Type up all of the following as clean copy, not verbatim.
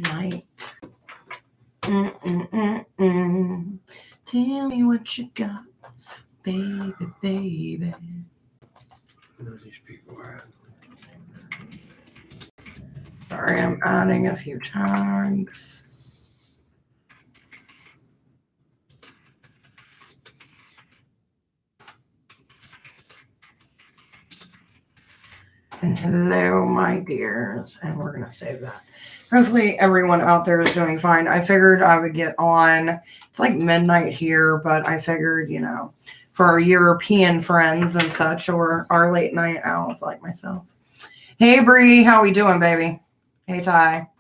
night. Tell me what you got, baby, baby. Who know these people are? Sorry, I'm adding a few tags. And hello, my dears. And we're going to save that. Hopefully everyone out there is doing fine. I figured I would get on. It's like midnight here, but I figured, you know, for our European friends and such, or our late night owls like myself. Hey, Bree. How we doing, baby? Hey, Ty.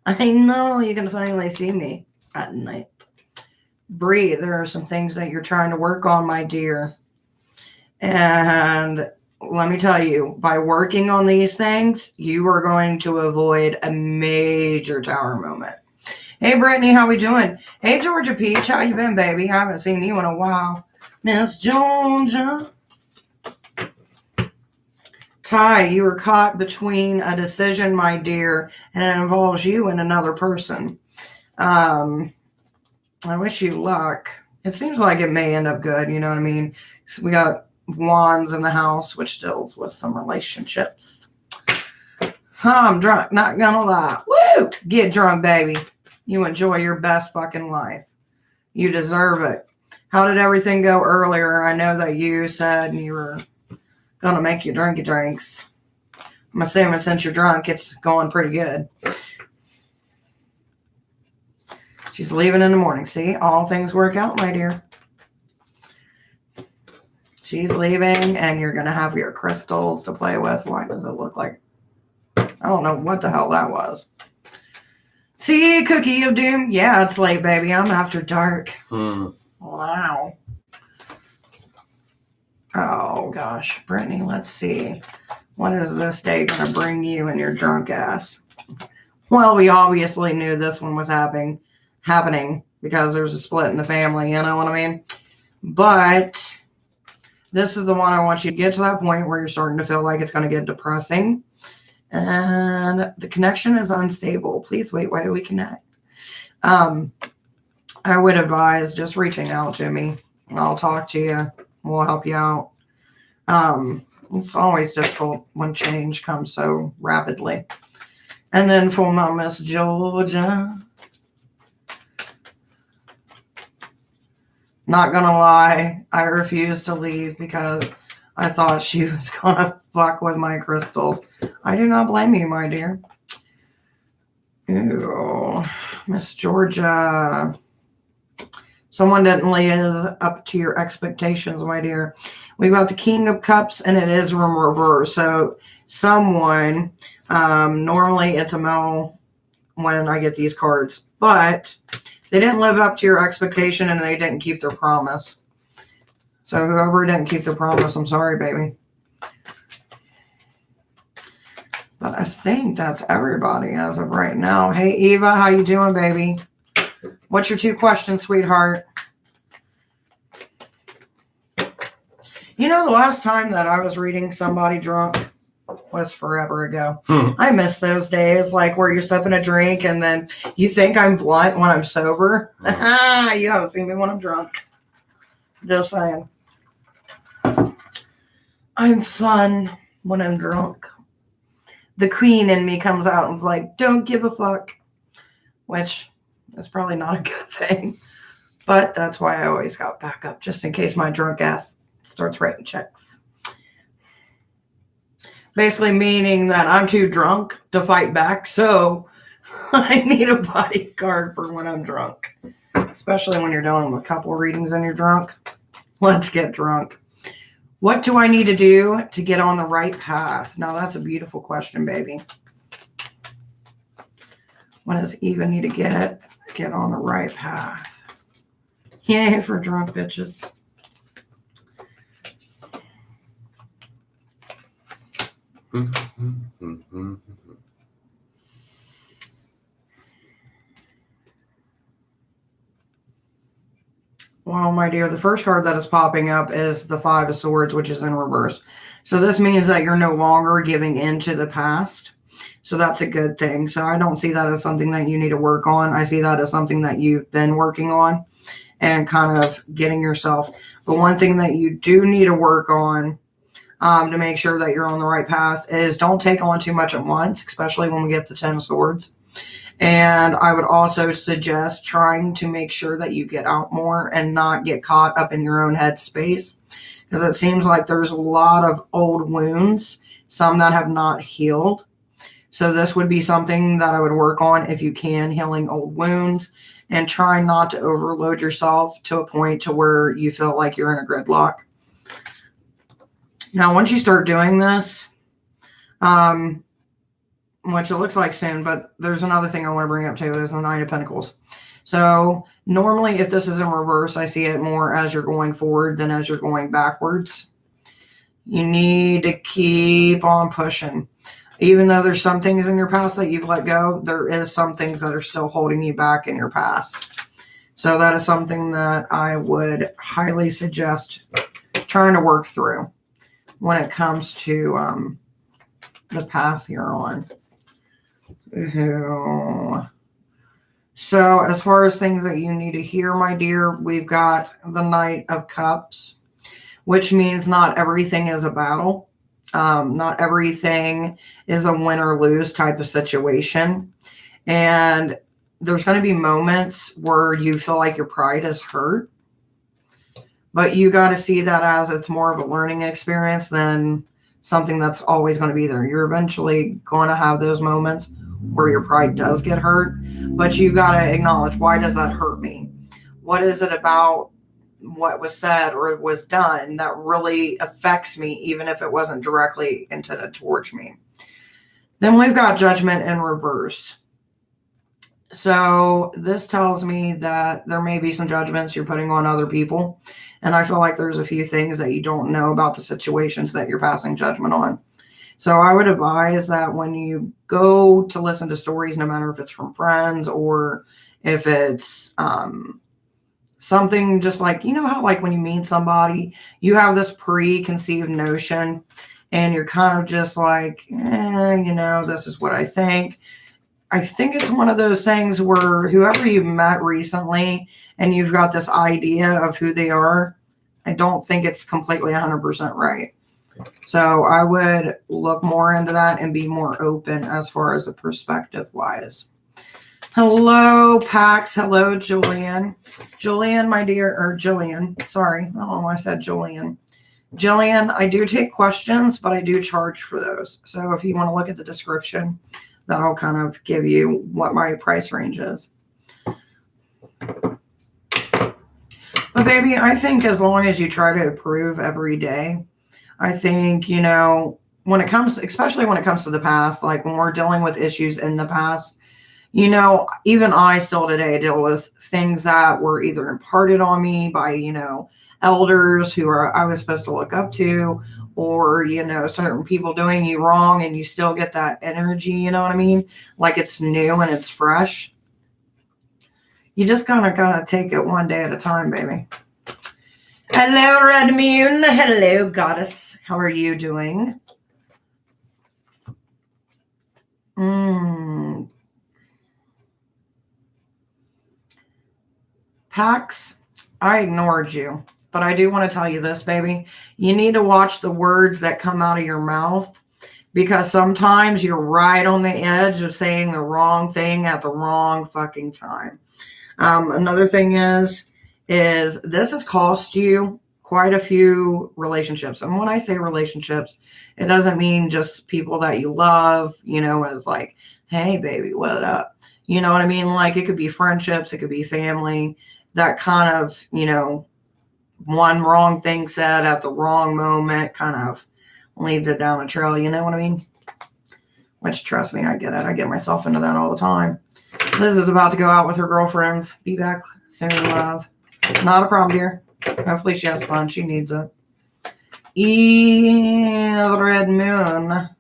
I know you can finally see me at night. Bree, there are some things that you're trying to work on, my dear. And let me tell you, by working on these things, you are going to avoid a major tower moment. Hey, Brittany, how we doing? Hey, Georgia Peach, how you been, baby? I haven't seen you in a while. Miss Georgia. Ty, you were caught between a decision, my dear, and it involves you and another person. I wish you luck. It seems like it may end up good, you know what I mean? So we got wands in the house, which deals with some relationships. I'm drunk, not gonna lie. Woo! Get drunk, baby. You enjoy your best fucking life. You deserve it. How did everything go earlier? I know that you said you were gonna make your drinky drinks. I'm assuming since you're drunk, it's going pretty good. She's leaving in the morning. See, all things work out, my dear. She's leaving, and you're going to have your crystals to play with. Why does it look like... I don't know what the hell that was. See, Cookie of Doom? Yeah, it's late, baby. I'm after dark. Wow. Oh, gosh. Brittany, let's see. What is this day going to bring you and your drunk ass? Well, we obviously knew this one was happening because there's a split in the family, you know what I mean? But... this is the one I want you to get to that point where you're starting to feel like it's going to get depressing. And the connection is unstable. Please wait while we connect. I would advise just reaching out to me. I'll talk to you. We'll help you out. It's always difficult when change comes so rapidly. And then for my Miss Georgia. Not gonna lie, I refused to leave because I thought she was gonna fuck with my crystals. I do not blame you, my dear. Ew, Miss Georgia. Someone didn't live up to your expectations, my dear. We've got the King of Cups, and it is in reverse. So someone, normally it's a male when I get these cards, but they didn't live up to your expectation and they didn't keep their promise. So whoever didn't keep their promise, I'm sorry, baby. But I think that's everybody as of right now. Hey, Eva, how you doing, baby? What's your 2 questions, sweetheart? You know, the last time that I was reading somebody drunk was forever ago. I miss those days, like where you're sipping a drink and then you think I'm blunt when I'm sober. You haven't seen me when I'm drunk. Just saying. I'm fun when I'm drunk. The queen in me comes out and is like, don't give a fuck. Which is probably not a good thing. But that's why I always got backup, just in case my drunk ass starts writing checks. Basically meaning that I'm too drunk to fight back, so I need a bodyguard for when I'm drunk. Especially when you're doing a couple readings and you're drunk. Let's get drunk. What do I need to do to get on the right path? Now, that's a beautiful question, baby. What does Eva need to get on the right path? Yay for drunk bitches. Well, my dear, the first card that is popping up is the 5 of Swords, which is in reverse. So this means that you're no longer giving in to the past. So that's a good thing. So I don't see that as something that you need to work on. I see that as something that you've been working on and kind of getting yourself. But one thing that you do need to work on to make sure that you're on the right path is don't take on too much at once, especially when we get the 10 of Swords. And I would also suggest trying to make sure that you get out more and not get caught up in your own head space, because it seems like there's a lot of old wounds, some that have not healed. So this would be something that I would work on if you can, healing old wounds, and try not to overload yourself to a point to where you feel like you're in a gridlock. Now, once you start doing this, which it looks like soon, but there's another thing I want to bring up too, is the Nine of Pentacles. So normally if this is in reverse, I see it more as you're going forward than as you're going backwards. You need to keep on pushing. Even though there's some things in your past that you've let go, there is some things that are still holding you back in your past. So that is something that I would highly suggest trying to work through when it comes to the path you're on. So as far as things that you need to hear, my dear, we've got the Knight of Cups, which means not everything is a battle. Not everything is a win or lose type of situation. And there's going to be moments where you feel like your pride is hurt. But you got to see that as it's more of a learning experience than something that's always going to be there. You're eventually going to have those moments where your pride does get hurt. But you got to acknowledge, why does that hurt me? What is it about what was said or was done that really affects me, even if it wasn't directly intended towards me? Then we've got Judgment in reverse. So this tells me that there may be some judgments you're putting on other people. And I feel like there's a few things that you don't know about the situations that you're passing judgment on. So I would advise that when you go to listen to stories, no matter if it's from friends or if it's something just like, you know how like when you meet somebody, you have this preconceived notion and you're kind of just like, this is what I think. I think it's one of those things where whoever you've met recently and you've got this idea of who they are, I don't think it's completely 100% right. So I would look more into that and be more open as far as a perspective wise. Hello, Pax. Hello, Julian. Julian, my dear, or Jillian. Sorry, I don't know why I said Julian. Jillian, I do take questions, but I do charge for those. So if you want to look at the description, that'll kind of give you what my price range is. But baby, I think as long as you try to improve every day, I think, when it comes, especially when it comes to the past, like when we're dealing with issues in the past, even I still today deal with things that were either imparted on me by, elders who I was supposed to look up to, or, certain people doing you wrong, and you still get that energy, you know what I mean? Like it's new and it's fresh. You just gotta take it one day at a time, baby. Hello, Red Moon. Hello, Goddess. How are you doing? Pax, I ignored you. But I do want to tell you this, baby. You need to watch the words that come out of your mouth, because sometimes you're right on the edge of saying the wrong thing at the wrong fucking time. Another thing is this has cost you quite a few relationships. And when I say relationships, it doesn't mean just people that you love, as like, hey, baby, what up? You know what I mean? Like it could be friendships, it could be family, that kind of, one wrong thing said at the wrong moment kind of leads it down a trail. You know what I mean? Which, trust me, I get it. I get myself into that all the time. Liz is about to go out with her girlfriends. Be back soon, love. Not a problem, dear. Hopefully she has fun. She needs it. Red Moon.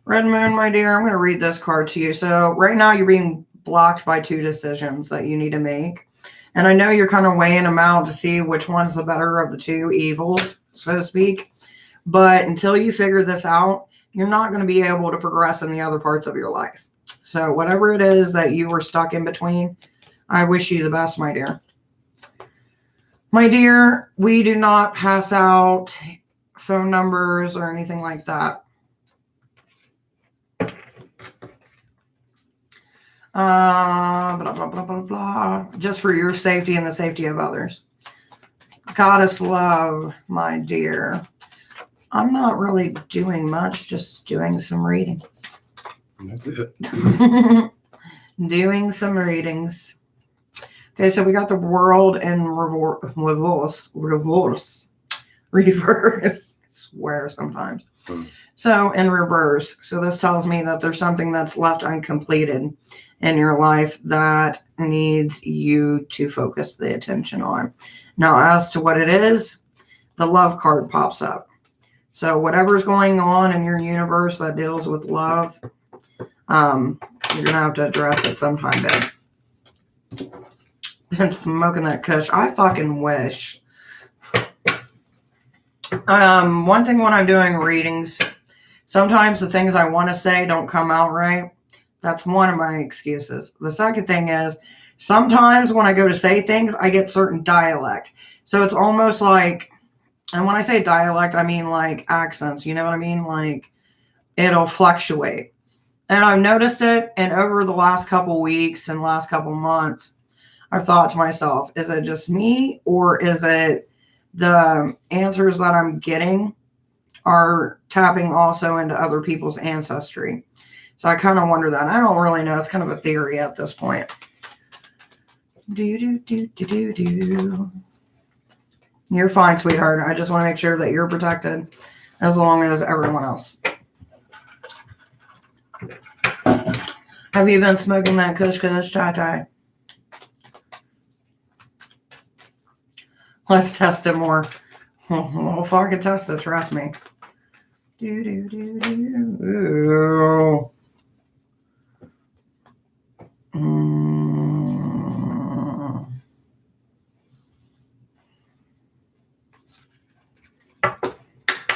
Red Moon, my dear, I'm going to read this card to you. So right now you're being blocked by two decisions that you need to make. And I know you're kind of weighing them out to see which one's the better of the two evils, so to speak. But until you figure this out, you're not going to be able to progress in the other parts of your life. So whatever it is that you were stuck in between, I wish you the best, my dear. My dear, we do not pass out phone numbers or anything like that. Blah, blah, blah, blah, blah. Just for your safety and the safety of others. Goddess love, my dear. I'm not really doing much, just doing some readings. That's it. Doing some readings. Okay, so we got the world in reverse. I swear sometimes. So in reverse. So this tells me that there's something that's left uncompleted in your life that needs you to focus the attention on. Now, as to what it is, the love card pops up. So whatever's going on in your universe that deals with love, you're gonna have to address it sometime, babe. Been smoking that kush. I fucking wish. One thing when I'm doing readings, sometimes the things I want to say don't come out right. That's one of my excuses. The second thing is, sometimes when I go to say things, I get certain dialect. So it's almost like, and when I say dialect, I mean like accents, you know what I mean? Like it'll fluctuate. And I've noticed it, and over the last couple weeks and last couple months, I've thought to myself, is it just me, or is it the answers that I'm getting are tapping also into other people's ancestry? So I kind of wonder that. I don't really know. It's kind of a theory at this point. You're fine, sweetheart. I just want to make sure that you're protected as long as everyone else. Have you been smoking that kush tie? Let's test it more. We'll fucking test it, trust me. Ooh.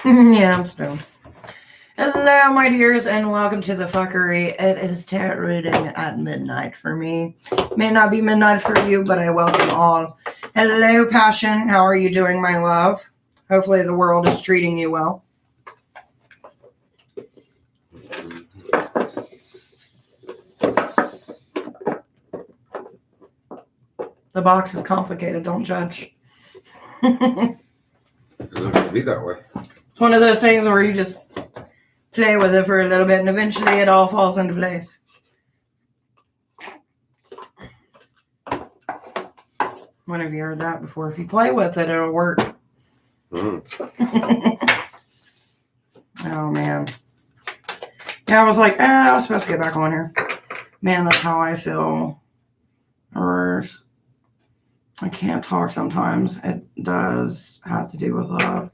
Yeah, I'm stoned. Hello, my dears, and welcome to the fuckery. It is tarot reading at midnight for me. May not be midnight for you, but I welcome all. Hello, Passion. How are you doing, my love? Hopefully the world is treating you well. The box is complicated. Don't judge. It looks to be that way. It's one of those things where you just play with it for a little bit and eventually it all falls into place. When have you heard that before? If you play with it, it'll work. Oh, man. Yeah, I was like, I was supposed to get back on here. Man, that's how I feel. Or I can't talk sometimes. It does have to do with love.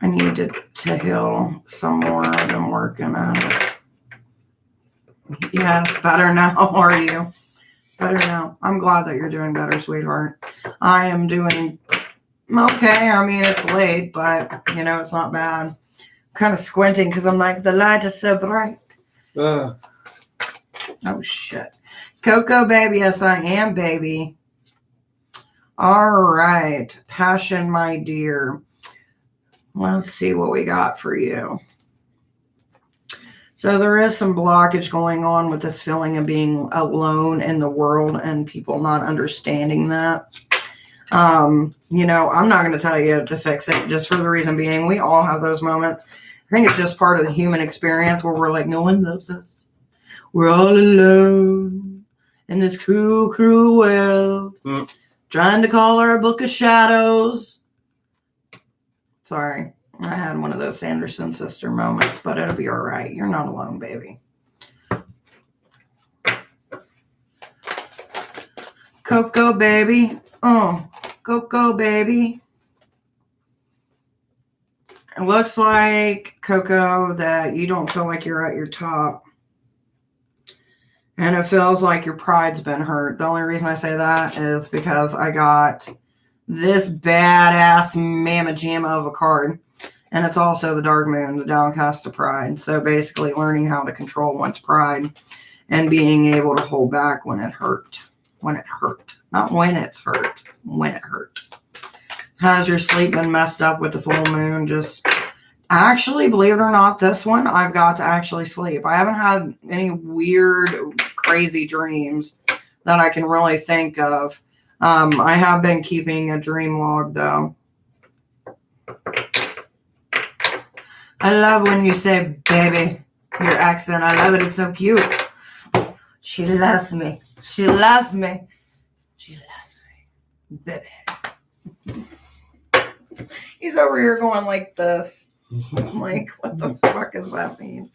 I need to heal some more. I've been working at it. Yes, better now. How are you? Better now. I'm glad that you're doing better, sweetheart. I am doing okay. I mean, it's late, but, you know, it's not bad. I'm kind of squinting because I'm like, the light is so bright. Oh, shit. Coco, baby. Yes, I am, baby. All right. Passion, my dear. Let's see what we got for you. So there is some blockage going on with this feeling of being alone in the world and people not understanding that. You know, I'm not going to tell you to fix it just for the reason being we all have those moments. I think it's just part of the human experience where we're like, no one loves us. We're all alone in this cruel, cruel world. Trying to call our book of shadows. Sorry, I had one of those Sanderson sister moments, but it'll be all right. You're not alone, baby. Coco, baby. Oh, Coco, baby. It looks like, Coco, that you don't feel like you're at your top. And it feels like your pride's been hurt. The only reason I say that is because I got this badass mamma jamma of a card. And it's also the dark moon, the downcast of pride. So basically learning how to control one's pride and being able to hold back when it hurt. When it hurt. Not when it's hurt. When it hurt. Has your sleep been messed up with the full moon? Just actually, believe it or not, this one I've got to actually sleep. I haven't had any weird, crazy dreams that I can really think of. I have been keeping a dream log though. I love when you say baby, your accent. I love it. It's so cute. She loves me. She loves me. She loves me. Baby. He's over here going like this. I'm like, what the fuck does that mean?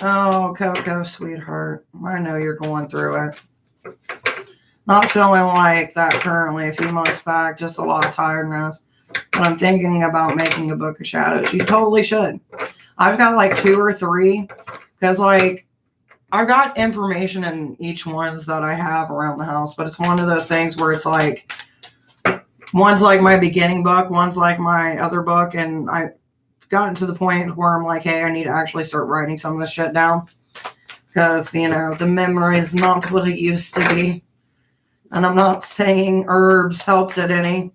Oh, Coco, sweetheart. I know you're going through it. Not feeling like that currently. A few months back, just a lot of tiredness. But I'm thinking about making a book of shadows. You totally should. I've got like 2 or 3. Because like, I've got information in each ones that I have around the house. But it's one of those things where it's like, one's like my beginning book. One's like my other book. And I've gotten to the point where I'm like, hey, I need to actually start writing some of this shit down. Because, you know, the memory is not what it used to be. And I'm not saying herbs helped it any.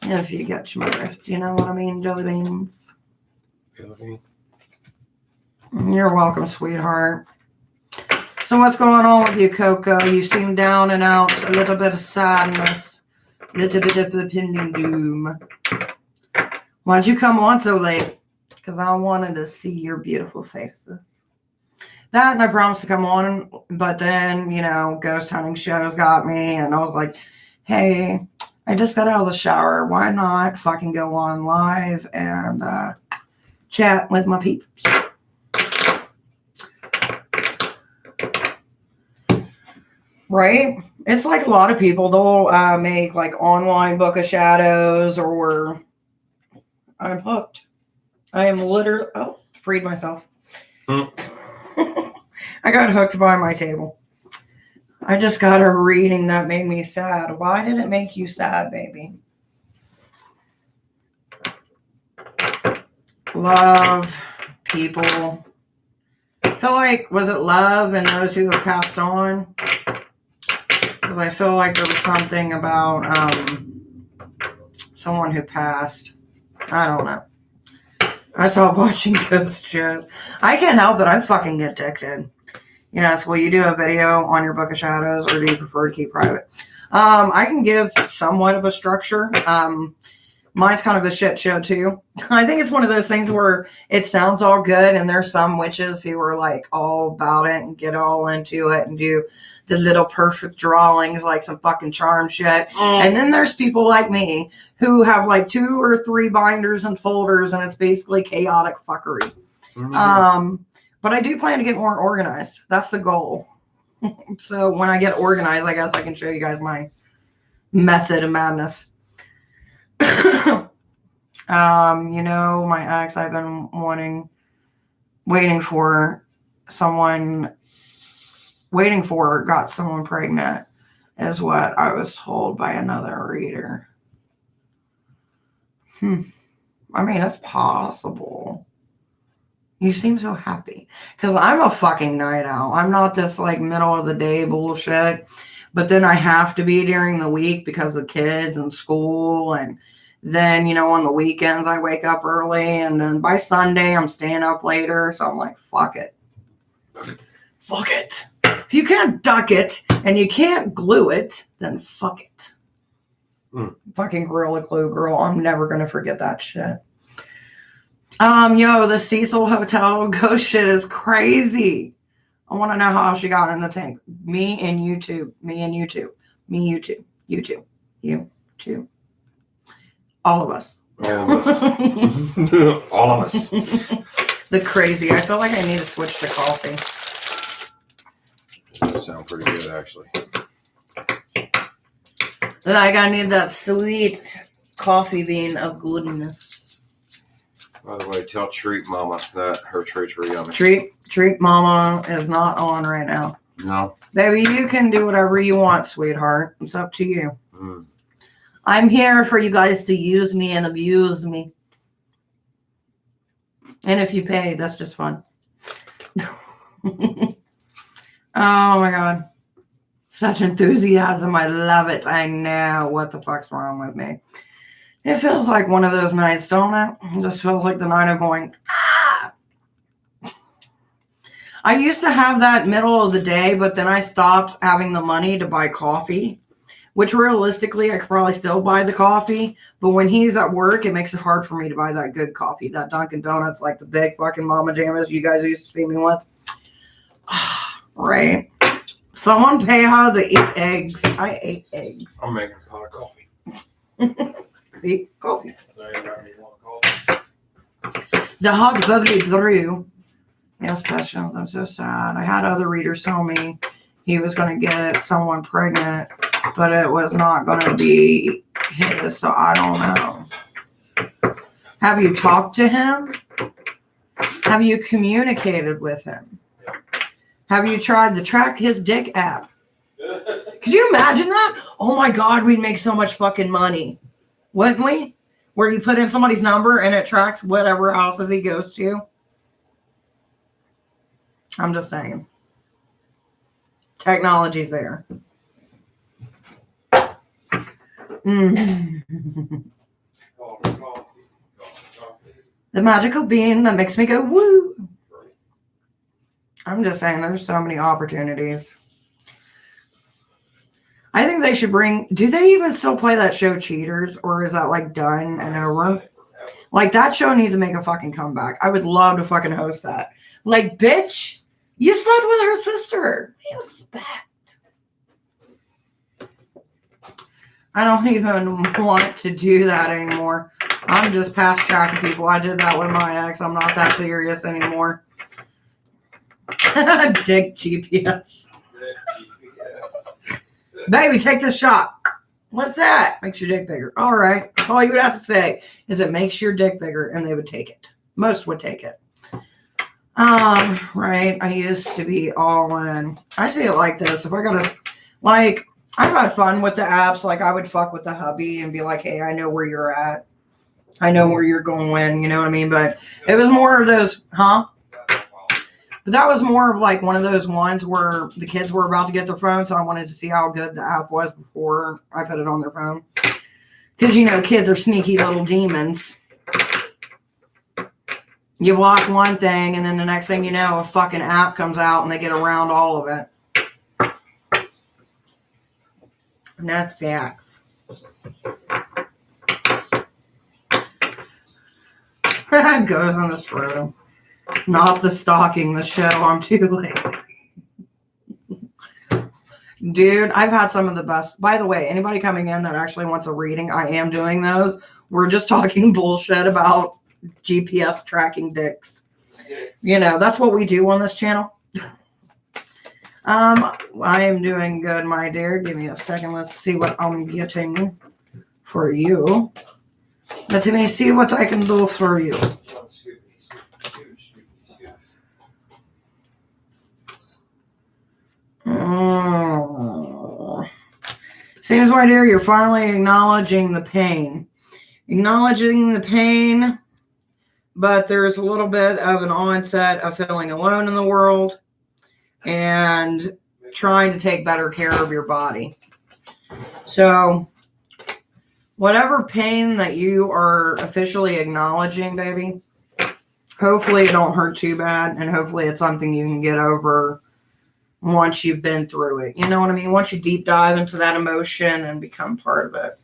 If you get my drift, you know what I mean, jelly beans. Jelly. You're welcome, sweetheart. So what's going on with you, Coco? You seem down and out, a little bit of sadness, a little bit of impending doom. Why'd you come on so late? Because I wanted to see your beautiful faces. That, and I promised to come on, but then, you know, ghost hunting shows got me, and I was like, hey, I just got out of the shower. Why not fucking go on live and chat with my peeps? Right? It's like a lot of people, they'll make like online book of shadows, or I'm hooked. I am literally, freed myself. I got hooked by my table. I just got a reading that made me sad. Why did it make you sad, baby? Love, people. I feel like, was it love and those who have passed on? Because I feel like there was something about someone who passed. I don't know. I stopped watching ghost shows. I can't help it. I fucking get addicted. Yes, will you do a video on your book of shadows, or do you prefer to keep private? I can give somewhat of a structure. Mine's kind of a shit show too. I think it's one of those things where it sounds all good, and there's some witches who are like all about it and get all into it and do the little perfect drawings like some fucking charm shit. And then there's people like me who have like 2 or 3 binders and folders, and it's basically chaotic fuckery. But I do plan to get more organized. That's the goal. So when I get organized, I guess I can show you guys my method of madness. You know, my ex, I've been waiting for, got someone pregnant, is what I was told by another reader. I mean, it's possible. You seem so happy. Because I'm a fucking night owl. I'm not this like middle of the day bullshit. But then I have to be during the week because of kids and school. And then, you know, on the weekends I wake up early. And then by Sunday I'm staying up later. So I'm like, fuck it. Fuck it. If you can't duck it and you can't glue it, then fuck it. Fucking Gorilla Glue girl. I'm never going to forget that shit. Yo, the Cecil Hotel ghost shit is crazy. I want to know how she got in the tank. Me and you too. You too. All of us. All of us. All of us. The crazy. I feel like I need to switch to coffee. That sounds pretty good, actually. Like I need that sweet coffee bean of goodness. By the way, tell Treat Mama that her treats were yummy. Treat Mama is not on right now. No. Baby, you can do whatever you want, sweetheart. It's up to you. I'm here for you guys to use me and abuse me. And if you pay, that's just fun. Oh my God. Such enthusiasm. I love it. I know. What the fuck's wrong with me? It feels like one of those nights, don't it? It just feels like the night of going, ah! I used to have that middle of the day, but then I stopped having the money to buy coffee, which realistically, I could probably still buy the coffee. But when he's at work, it makes it hard for me to buy that good coffee. That Dunkin' Donuts, like the big fucking Mama Jammas you guys used to see me with. Right? Someone pay her to eat eggs. I ate eggs. I'm making a pot of coffee. See? Coffee. There you got me one coffee. The hot bubbly brew. Yes, questions. I'm so sad. I had other readers tell me he was going to get someone pregnant, but it was not going to be his, so I don't know. Have you talked to him? Have you communicated with him? Have you tried the Track His Dick app? Could you imagine that? Oh my God, we'd make so much fucking money. Wouldn't we? Where you put in somebody's number and it tracks whatever houses he goes to. I'm just saying. Technology's there. The magical bean that makes me go woo. I'm just saying there's so many opportunities. I think they should bring, do they even still play that show Cheaters, or is that like done and over? Like that show needs to make a fucking comeback. I would love to fucking host that. Like, bitch, you slept with her sister. What do you expect? I don't even want to do that anymore. I'm just past tracking people. I did that with my ex. I'm not that serious anymore. Dick GPS. Baby, take this shot. What's that? Makes your dick bigger. All right. That's all you would have to say is it makes your dick bigger, and they would take it. Most would take it. Right. I used to be all in. I see it like this. If I gotta, like, I've had fun with the apps. Like, I would fuck with the hubby and be like, hey, I know where you're at. I know where you're going. You know what I mean? But it was more of those, huh? But that was more of like one of those ones where the kids were about to get their phone, so I wanted to see how good the app was before I put it on their phone. Because, you know, kids are sneaky little demons. You block one thing, and then the next thing you know, a fucking app comes out, and they get around all of it. And that's facts. Goes on the scrotum. Not the stalking, the show. I'm too late. Dude, I've had some of the best. By the way, anybody coming in that actually wants a reading, I am doing those. We're just talking bullshit about GPS tracking dicks. You know, that's what we do on this channel. I am doing good, my dear. Give me a second. Let's see what I'm getting for you. Let me see what I can do for you. Seems, my dear, you're finally acknowledging the pain. Acknowledging the pain, but there's a little bit of an onset of feeling alone in the world and trying to take better care of your body. So, whatever pain that you are officially acknowledging, baby, hopefully it don't hurt too bad, and hopefully it's something you can get over once you've been through it. You know what I mean? Once you deep dive into that emotion and become part of it.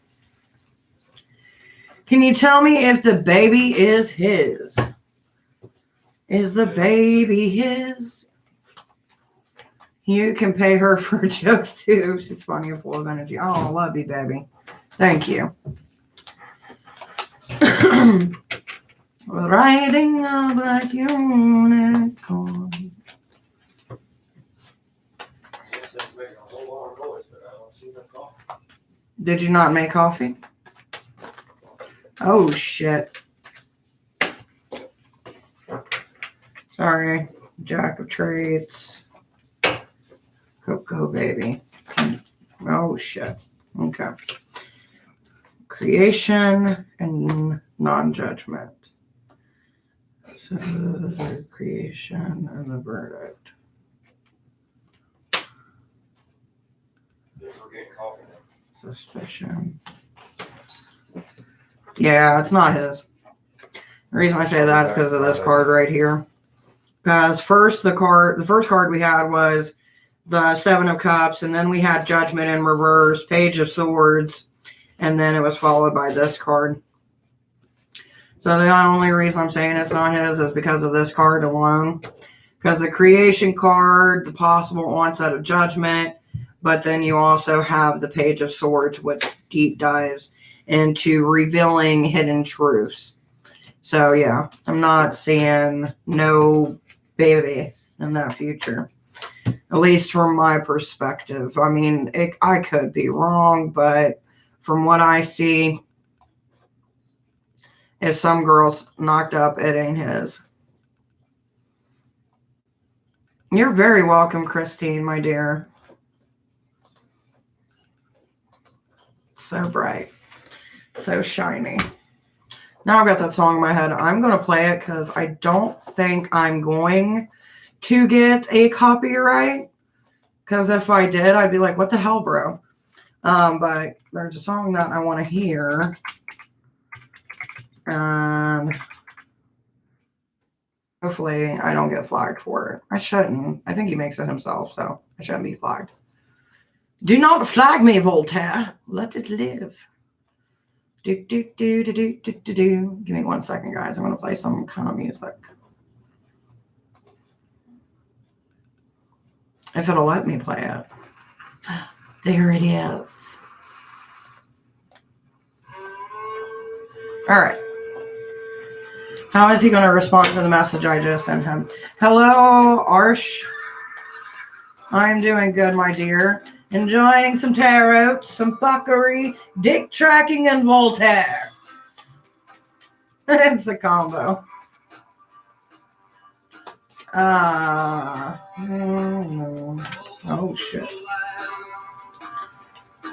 Can you tell me if the baby is his? Is the baby his? You can pay her for jokes too. She's funny and full of energy. Oh, I love you, baby. Thank you. Riding a black unicorn. Did you not make coffee? Oh, shit. Sorry. Jack of Trades. Cocoa baby. Oh, shit. Okay. Creation and non-judgment. So the creation and the verdict. We're getting coffee now. Suspicion. Yeah, it's not his. The reason I say that is because of this card right here. Because the first card we had was the Seven of Cups, and then we had Judgment in reverse, Page of Swords, and then it was followed by this card. So the only reason I'm saying it's not his is because of this card alone. Because the creation card, the possible onset of judgment, but then you also have the Page of Swords, which deep dives into revealing hidden truths. So yeah, I'm not seeing no baby in that future. At least from my perspective. I mean, I could be wrong, but from what I see, if some girl's knocked up, it ain't his. You're very welcome, Christine, my dear. So bright. So shiny. Now I've got that song in my head. I'm going to play it because I don't think I'm going to get a copyright. Because if I did, I'd be like, what the hell, bro? But there's a song that I want to hear. And hopefully I don't get flagged for it. I shouldn't. I think he makes it himself, so I shouldn't be flagged. Do not flag me, Voltaire. Let it live. Do, do, do, do, do, do, do, do. Give me 1 second, guys. I'm going to play some kind of music. If it'll let me play it. There it is. All right. How is he going to respond to the message I just sent him? Hello, Arsh. I'm doing good, my dear. Enjoying some tarot, some fuckery, dick tracking, and Voltaire. It's a combo. Oh, shit.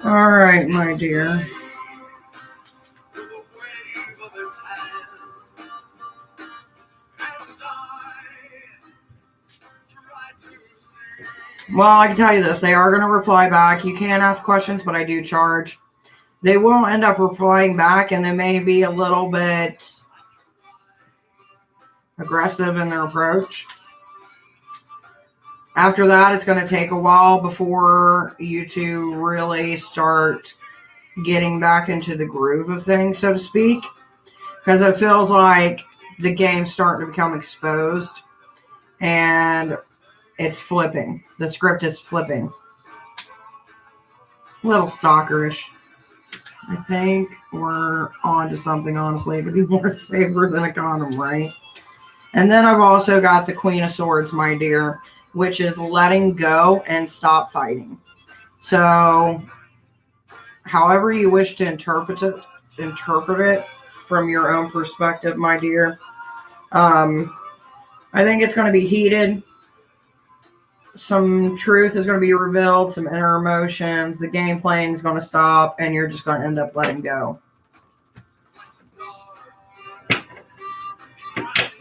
All right, my dear. Well, I can tell you this. They are going to reply back. You can ask questions, but I do charge. They will end up replying back, and they may be a little bit aggressive in their approach. After that, it's going to take a while before you two really start getting back into the groove of things, so to speak. Because it feels like the game's starting to become exposed. And it's flipping. The script is flipping. A little stalkerish. I think we're on to something, honestly. It could be more safer than a condom, right? And then I've also got the Queen of Swords, my dear, which is letting go and stop fighting. So, however you wish to interpret it from your own perspective, my dear. I think it's going to be heated. Some truth is going to be revealed, some inner emotions. The game playing is going to stop, and you're just going to end up letting go.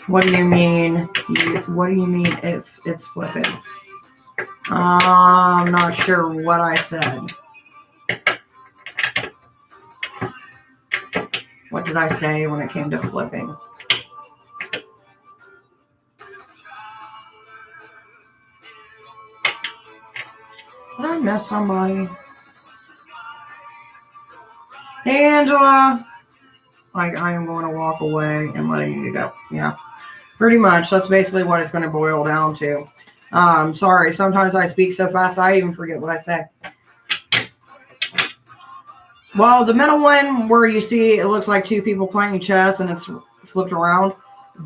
What do you mean? What do you mean if it's flipping? I'm not sure what I said. What did I say when it came to flipping? Did I miss somebody? Hey, Angela. Like, I am going to walk away and letting you go. Yeah, pretty much. That's basically what it's going to boil down to. Sorry, sometimes I speak so fast I even forget what I say. Well, the middle one where you see it looks like two people playing chess and it's flipped around,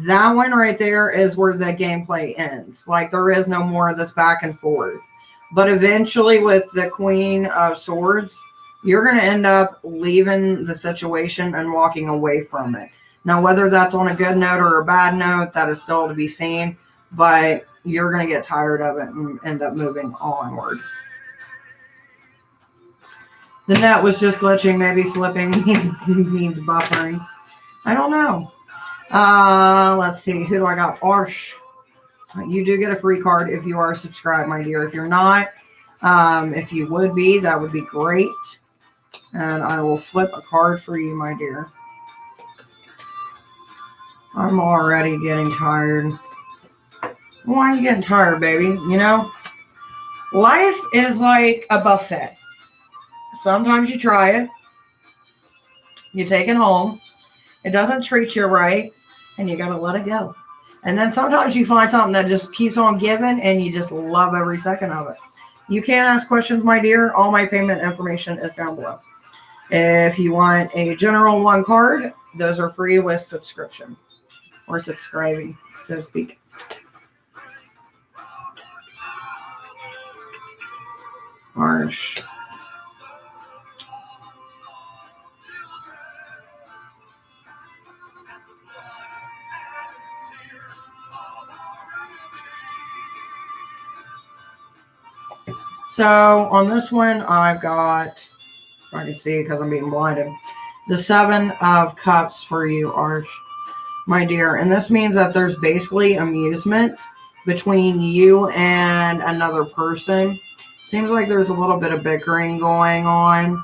that one right there is where the gameplay ends. Like, there is no more of this back and forth. But eventually with the Queen of Swords, you're going to end up leaving the situation and walking away from it. Now, whether that's on a good note or a bad note, that is still to be seen. But you're going to get tired of it and end up moving onward. The net was just glitching. Maybe flipping means buffering. I don't know. Let's see. Who do I got? Arsh. You do get a free card if you are subscribed, my dear. If you're not, if you would be, that would be great. And I will flip a card for you, my dear. I'm already getting tired. Why are you getting tired, baby? You know, life is like a buffet. Sometimes you try it, you take it home, it doesn't treat you right, and you gotta let it go. And then sometimes you find something that just keeps on giving, and you just love every second of it. You can ask questions, my dear. All my payment information is down below. If you want a general one card, those are free with subscription or subscribing, so to speak. Harsh. So on this one, I've got, I can see because I'm being blinded, the 7 of Cups for you, Arsh, my dear. And this means that there's basically amusement between you and another person. Seems like there's a little bit of bickering going on,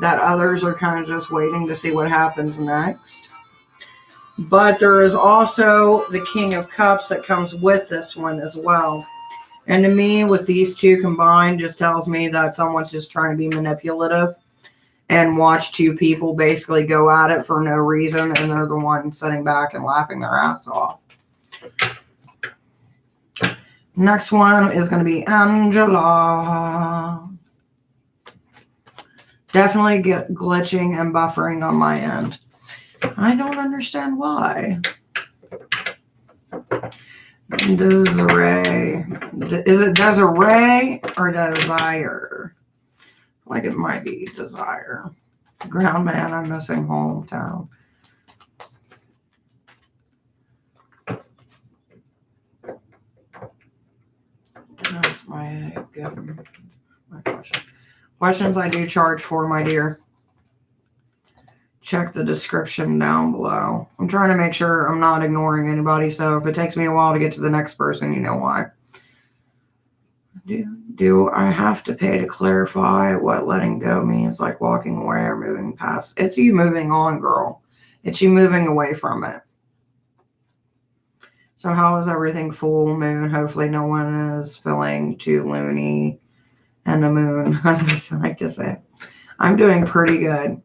that others are kind of just waiting to see what happens next. But there is also the King of Cups that comes with this one as well. And to me, with these two combined, just tells me that someone's just trying to be manipulative and watch two people basically go at it for no reason, and they're the one sitting back and laughing their ass off. Next one is going to be Angela. Definitely get glitching and buffering on my end. I don't understand why. Desiree. Is it Desiree or Desire? Like it might be Desire. Ground man, I'm missing hometown. That's my question. Questions I do charge for, my dear. Check the description down below. I'm trying to make sure I'm not ignoring anybody, so if it takes me a while to get to the next person, you know why. Do I have to pay to clarify what letting go means, like walking away or moving past? It's you moving on, girl. It's you moving away from it. So how is everything full moon? Hopefully no one is feeling too loony and the moon, as I like to say. I'm doing pretty good.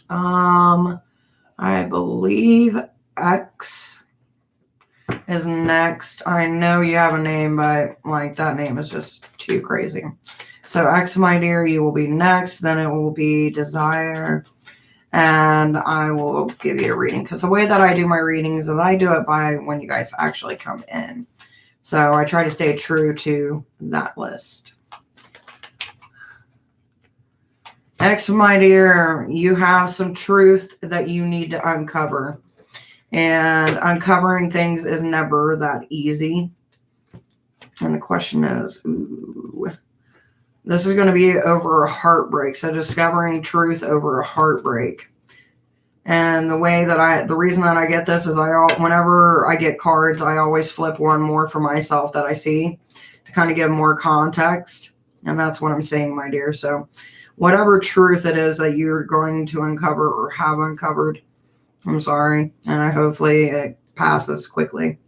I believe X is next. I know you have a name, but like that name is just too crazy. So X, my dear, you will be next. Then it will be Desire. And I will give you a reading. Because the way that I do my readings is I do it by when you guys actually come in. So I try to stay true to that list. X, my dear, you have some truth that you need to uncover. And uncovering things is never that easy. And the question is, ooh, this is going to be over a heartbreak. So discovering truth over a heartbreak. And the reason that I get this is whenever I get cards, I always flip one more for myself that I see to kind of give more context. And that's what I'm saying, my dear. So whatever truth it is that you're going to uncover or have uncovered, I'm sorry. And hopefully it passes quickly.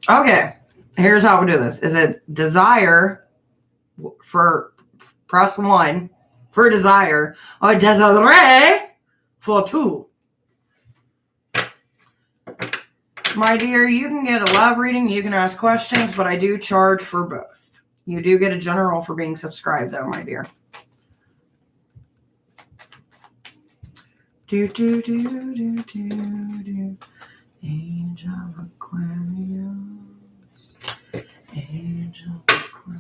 Okay. Here's how we do this. Is it Desire for press 1 for Desire or Desiree for 2? My dear, you can get a love reading. You can ask questions, but I do charge for both. You do get a general for being subscribed, though, my dear. Angel Aquarius. Angel Aquarius.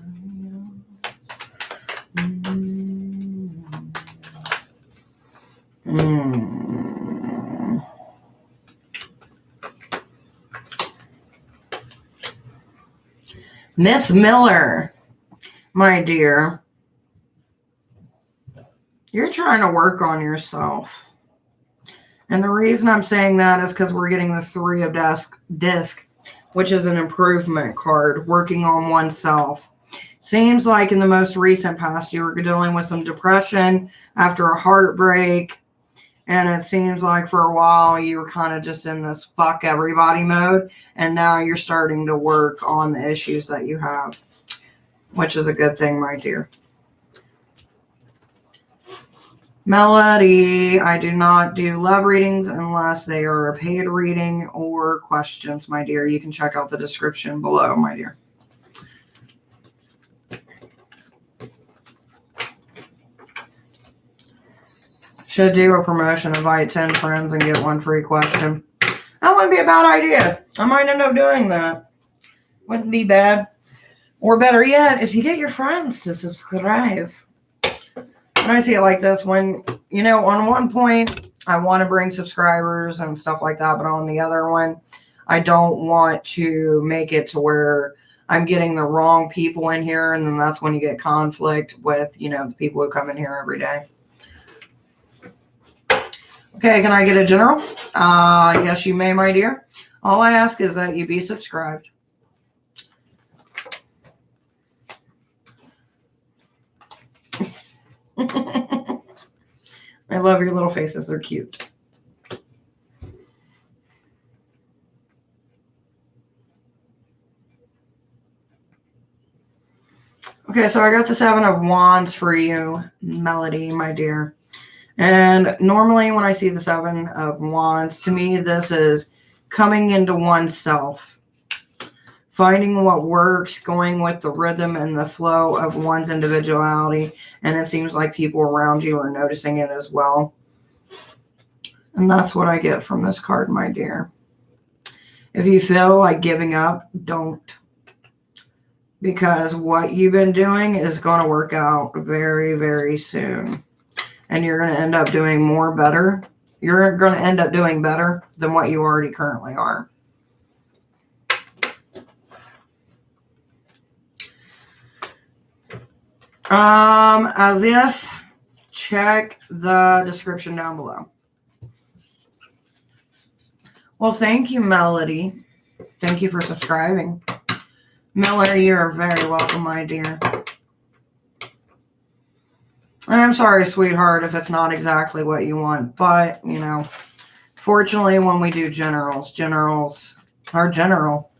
Miss Miller, my dear, You're trying to work on yourself. And the reason I'm saying that is because we're getting the 3 of disc, which is an improvement card, working on oneself. Seems like in the most recent past, you were dealing with some depression after a heartbreak. And it seems like for a while, you were kind of just in this fuck everybody mode. And now you're starting to work on the issues that you have, which is a good thing, my dear. Melody, I do not do love readings unless they are a paid reading or questions, my dear. You can check out the description below, my dear. Should do a promotion, invite 10 friends and get 1 free question. That wouldn't be a bad idea. I might end up doing that. Wouldn't be bad. Or better yet, if you get your friends to subscribe. When I see it like this, when, you know, on one point, I want to bring subscribers and stuff like that, but on the other one, I don't want to make it to where I'm getting the wrong people in here, and then that's when you get conflict with, you know, the people who come in here every day. Okay, can I get a general? Yes, you may, my dear. All I ask is that you be subscribed. I love your little faces. They're cute. Okay, so I got the 7 of Wands for you, Melody, my dear. And normally when I see the 7 of Wands, to me, this is coming into oneself. Finding what works, going with the rhythm and the flow of one's individuality. And it seems like people around you are noticing it as well. And that's what I get from this card, my dear. If you feel like giving up, don't. Because what you've been doing is going to work out very, very soon. And you're going to end up doing better. You're going to end up doing better than what you already currently are. As if, check the description down below. Well, thank you, Melody. Thank you for subscribing. Miller, you're very welcome, my dear. I'm sorry, sweetheart, if it's not exactly what you want, but, you know, fortunately, when we do generals are general.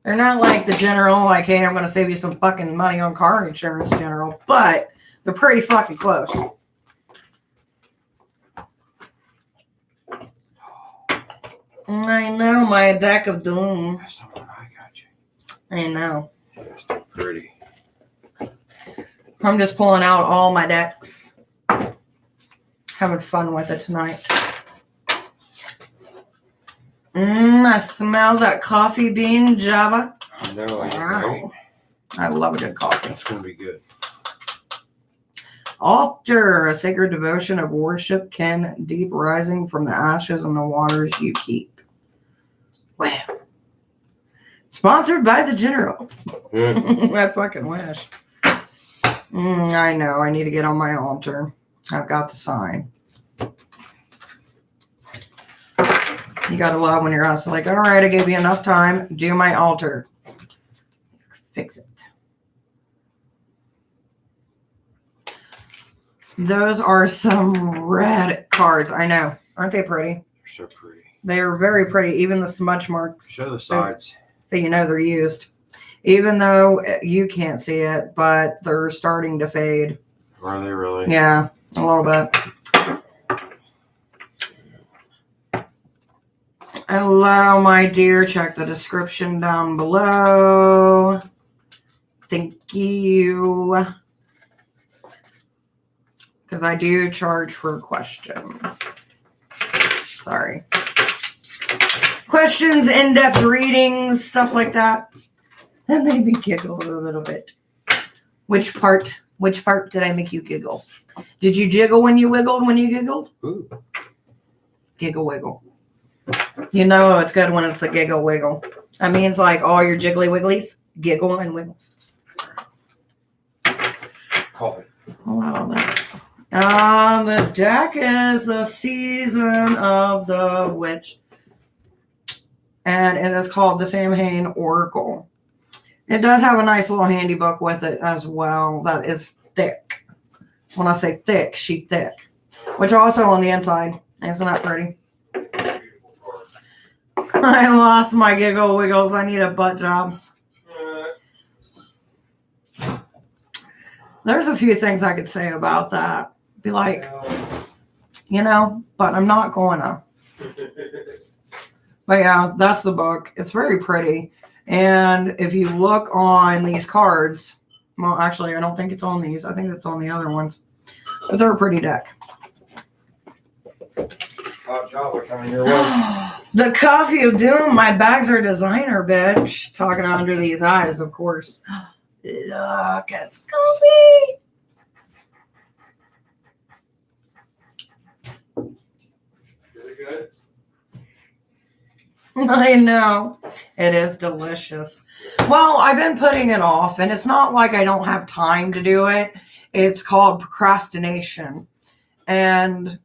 They're not like the general, like, hey, I'm going to save you some fucking money on car insurance general, but they're pretty fucking close. I know, my deck of doom. That's the one I got you. I know. That's too pretty. I'm just pulling out all my decks. Having fun with it tonight. I smell that coffee bean Java. I know, Right? I love a good coffee. That's going to be good. Altar, a sacred devotion of worship, kin, deep rising from the ashes and the waters you keep. Wow. Sponsored by the General. I fucking wish. I know. I need to get on my altar. I've got the sign. You gotta love when you're honest. Like, all right, I gave you enough time. Do my altar. Fix it. Those are some red cards. I know. Aren't they pretty? They're so pretty. They are very pretty. Even the smudge marks. Show the sides. So you know they're used. Even though you can't see it, but they're starting to fade. Are they really? Yeah, a little bit. Hello, my dear. Check the description down below. Thank you. Because I do charge for questions. Sorry. Questions, in-depth readings, stuff like that. That made me giggle a little bit. Which part did I make you giggle? Did you jiggle when you wiggled when you giggled? Ooh. Giggle wiggle. You know it's good when it's a giggle wiggle. That means like all your jiggly wigglies, giggle and wiggle. Coffee. Wow. The deck is the Season of the Witch. And it is called the Samhain Oracle. It does have a nice little handy book with it as well that is thick. When I say thick, she's thick. Which also on the inside. Isn't that pretty? I lost my giggle wiggles. I need a butt job. There's a few things I could say about that. Be like, but I'm not going to. But yeah, that's the book. It's very pretty. And if you look on these cards, well, actually, I don't think it's on these. I think it's on the other ones. But they're a pretty deck. Hot chocolate coming your way. The coffee of doom. My bags are designer, bitch. Talking under these eyes, of course. Look, it's coffee. Is it good? I know. It is delicious. Well, I've been putting it off, and it's not like I don't have time to do it. It's called procrastination. And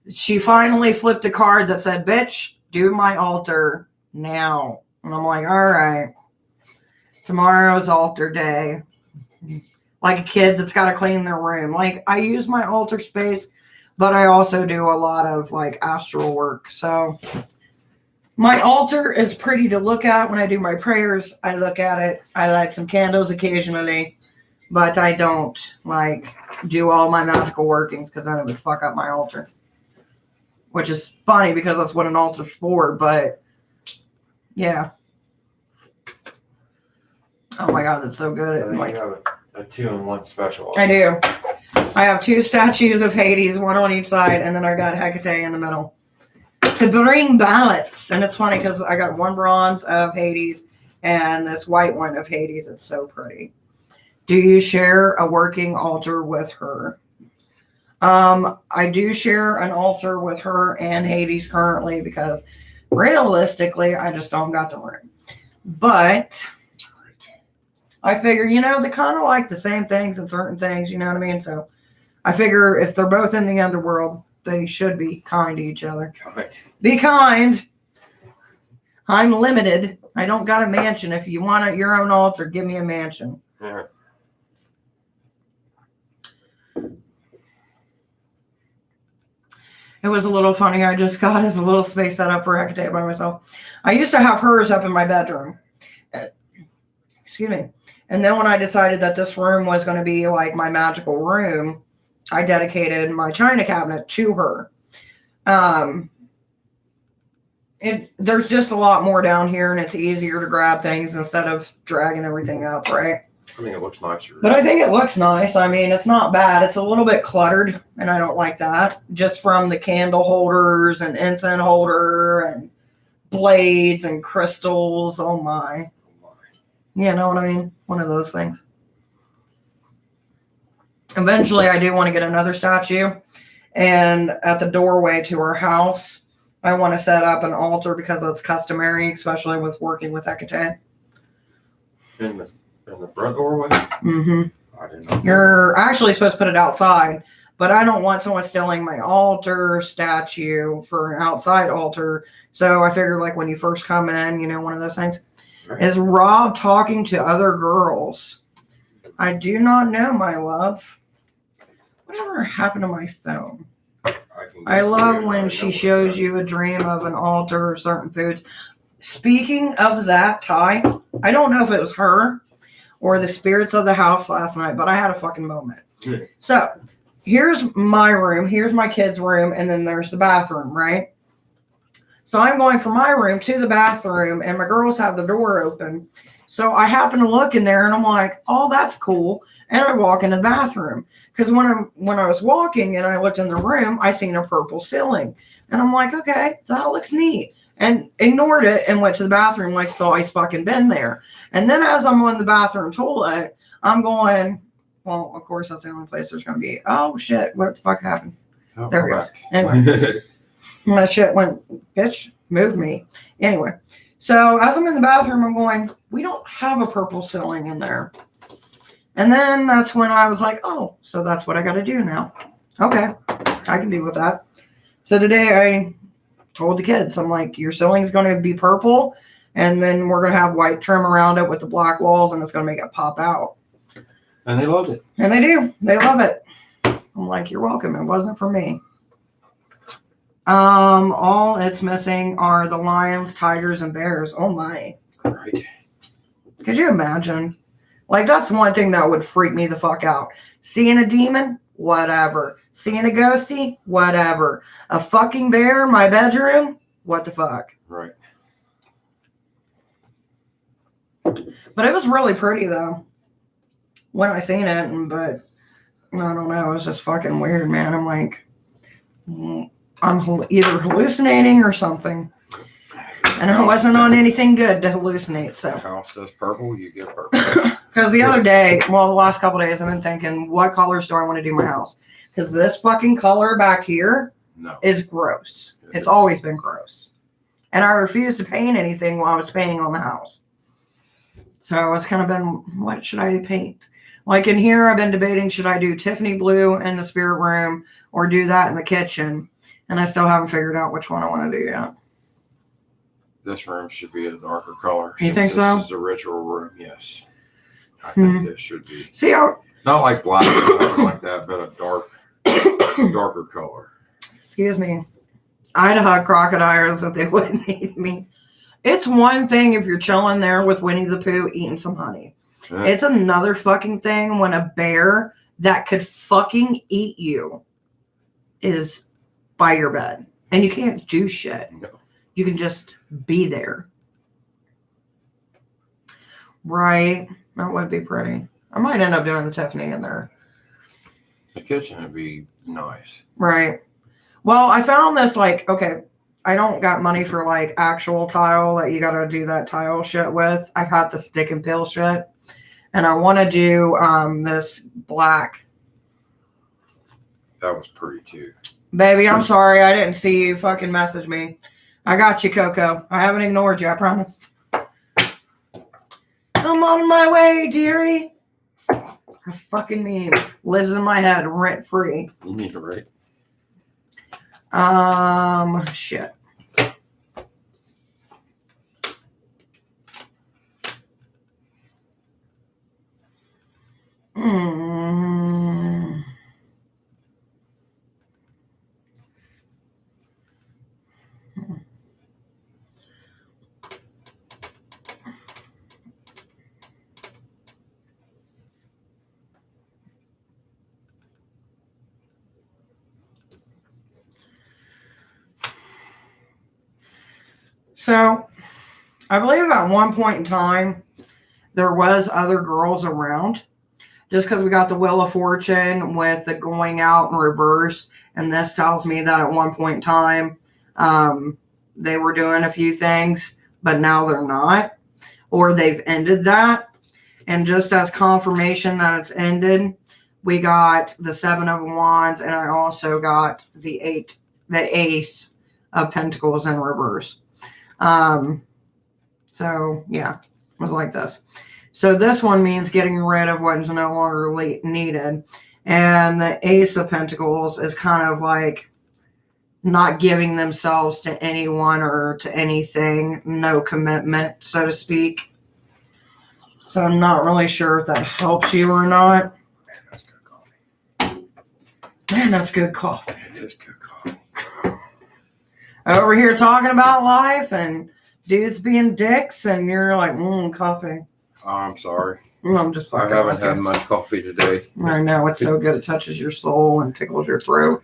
she finally flipped a card that said, bitch, do my altar now. And I'm like, all right. Tomorrow's altar day. Like a kid that's got to clean their room. Like, I use my altar space, but I also do a lot of, like, astral work. So my altar is pretty to look at when I do my prayers. I look at it. I light some candles occasionally, but I don't, like, do all my magical workings because then it would fuck up my altar. Which is funny because that's what an altar's for, but yeah. Oh my God, that's so good. You have a 2-in-1 special. I do. I have 2 statues of Hades, one on each side, and then I got Hecate in the middle. To bring balance. And it's funny because I got 1 bronze of Hades and this white one of Hades. It's so pretty. Do you share a working altar with her? I do share an altar with her and Hades currently because realistically, I just don't got the room. But I figure, they kind of like the same things and certain things, you know what I mean? So I figure if they're both in the underworld, they should be kind to each other. Kind. Be kind. I'm limited. I don't got a mansion. If you want your own altar, give me a mansion. Yeah. It was a little funny. I just got a little space set up for Hecate by myself. I used to have hers up in my bedroom. Excuse me. And then when I decided that this room was going to be like my magical room, I dedicated my china cabinet to her. There's just a lot more down here, and it's easier to grab things instead of dragging everything up, right? I think it looks nicer. But I think it looks nice. I mean, it's not bad. It's a little bit cluttered, and I don't like that. Just from the candle holders and incense holder and blades and crystals. Oh, my. You know what I mean? One of those things. Eventually, I do want to get another statue. And at the doorway to her house, I want to set up an altar because it's customary, especially with working with Hecate. In the front doorway? Mm-hmm. I didn't know. You're actually supposed to put it outside, but I don't want someone stealing my altar statue for an outside altar. So I figured, like, when you first come in, one of those things. Right. Is Rob talking to other girls? I do not know, my love. Whatever happened to my phone? I love when she shows you a dream of an altar or certain foods. Speaking of that, Ty, I don't know if it was her or the spirits of the house last night, but I had a fucking moment. Yeah. So here's my room, here's my kid's room, and then there's the bathroom, right? So I'm going from my room to the bathroom, and my girls have the door open. So I happen to look in there, and I'm like, oh, that's cool. And I walk into the bathroom. Because when I was walking and I looked in the room, I seen a purple ceiling. And I'm like, okay, that looks neat. And ignored it and went to the bathroom like it's always fucking been there. And then as I'm on the bathroom toilet, I'm going, well, of course, that's the only place there's going to be. Oh, shit, what the fuck happened? Oh, there it goes. Anyway, my shit went, bitch, moved me. Anyway, so as I'm in the bathroom, I'm going, we don't have a purple ceiling in there. And then that's when I was like, oh, so that's what I got to do now. Okay, I can deal with that. So today I told the kids, I'm like, your ceiling's going to be purple, and then we're going to have white trim around it with the black walls, and it's going to make it pop out. And they loved it. And they do. They love it. I'm like, you're welcome. It wasn't for me. All it's missing are the lions, tigers, and bears. Oh my. Right. Could you imagine? Like, that's one thing that would freak me the fuck out. Seeing a demon? Whatever. Seeing a ghosty? Whatever. A fucking bear in my bedroom? What the fuck? Right. But it was really pretty, though, when I seen it. But, I don't know. It was just fucking weird, man. I'm like, I'm either hallucinating or something. And I wasn't on anything good to hallucinate, so. The house says purple, you get purple. Because the other day, well, the last couple of days, I've been thinking, what colors do I want to do my house? Because this fucking color back here is gross. It's always been gross. And I refuse to paint anything while I was painting on the house. So it's kind of been, what should I paint? Like in here, I've been debating, should I do Tiffany blue in the spirit room or do that in the kitchen? And I still haven't figured out which one I want to do yet. This room should be a darker color. You think so? This is a ritual room, yes. I think it should be. See how? Not like black or nothing like that, but a darker color. Excuse me. I'd hug crocodiles if they wouldn't eat me. It's one thing if you're chilling there with Winnie the Pooh eating some honey. Yeah. It's another fucking thing when a bear that could fucking eat you is by your bed. And you can't do shit. No. You can just be there. Right. That would be pretty. I might end up doing the Tiffany in there. The kitchen would be nice. Right. Well, I found this, like, okay, I don't got money for, like, actual tile that you got to do that tile shit with. I got the stick and peel shit. And I want to do this black. That was pretty, too. Baby, I'm sorry. I didn't see you fucking message me. I got you, Coco. I haven't ignored you, I promise. I'm on my way, dearie. A fucking meme lives in my head rent free. Yeah, right. Shit. So, I believe at one point in time, there was other girls around. Just because we got the Wheel of Fortune with the going out in reverse. And this tells me that at one point in time, they were doing a few things, but now they're not. Or they've ended that. And just as confirmation that it's ended, we got the Seven of Wands. And I also got the Ace of Pentacles in reverse. So yeah, it was like this. So this one means getting rid of what is no longer needed. And the Ace of Pentacles is kind of like not giving themselves to anyone or to anything. No commitment, so to speak. So I'm not really sure if that helps you or not. Man, that's good coffee. Man, that's good coffee. It is good coffee. Over here talking about life and dudes being dicks, and you're like, coffee. Oh, I'm sorry. I'm just fucking. I haven't had much coffee today. I know, it's so good. It touches your soul and tickles your throat.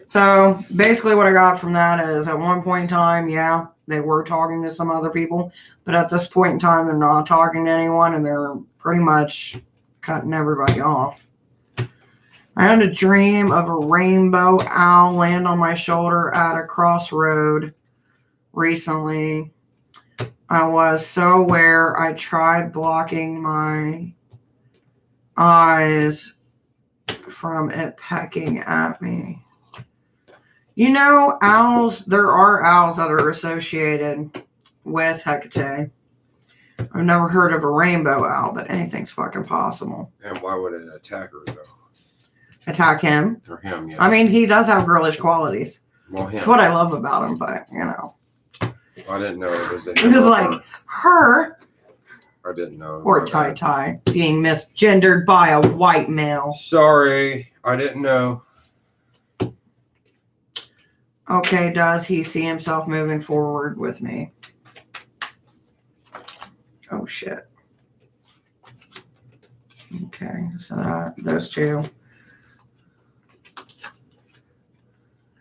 So basically what I got from that is at one point in time, yeah, they were talking to some other people. But at this point in time, they're not talking to anyone, and they're pretty much cutting everybody off. I had a dream of a rainbow owl land on my shoulder at a crossroad recently. I was so aware I tried blocking my eyes from it pecking at me. You know, owls, there are owls that are associated with Hecate. I've never heard of a rainbow owl, but anything's fucking possible. And why would it attack her, though? Attack him? Or him, yeah. I mean, he does have girlish qualities. Well, him. That's what I love about him, but, you know. I didn't know it was a It was like her I didn't know. or Tai being misgendered by a white male. Sorry, I didn't know. Okay, does he see himself moving forward with me? Oh, shit. Okay, so those two.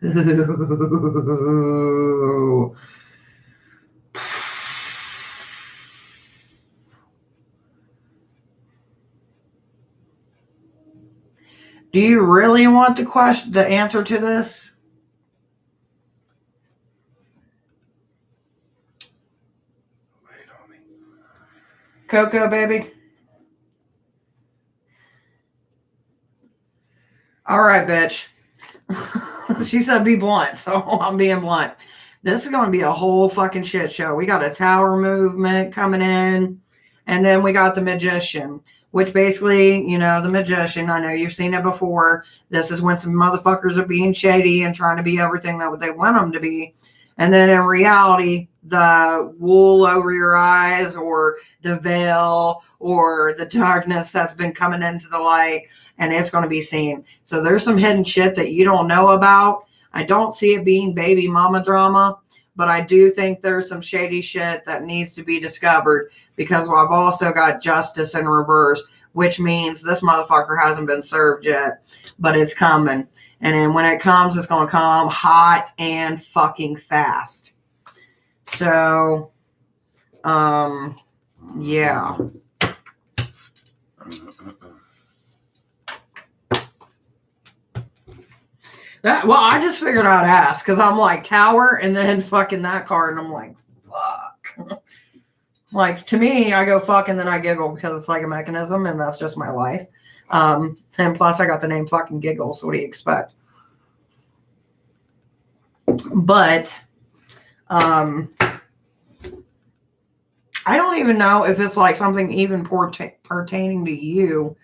Ooh. Do you really want the answer to this? Wait on me. Coco, baby. All right, bitch. She said be blunt, so I'm being blunt. This is going to be a whole fucking shit show. We got a tower movement coming in, and then we got the magician, which basically, you know, the magician, I know you've seen it before. This is when some motherfuckers are being shady and trying to be everything that they want them to be. And then in reality, the wool over your eyes or the veil or the darkness that's been coming into the light, and it's going to be seen. So there's some hidden shit that you don't know about. I don't see it being baby mama drama, but I do think there's some shady shit that needs to be discovered, because I've also got justice in reverse, which means this motherfucker hasn't been served yet, but it's coming. And then when it comes, it's going to come hot and fucking fast. So, yeah. Well, I just figured I'd ask, because I'm like tower and then fucking that card, and I'm like, fuck. Like, to me, I go fuck and then I giggle because it's like a mechanism, and that's just my life. And plus, I got the name fucking Giggle, so what do you expect? But, I don't even know if it's like something even pertaining to you.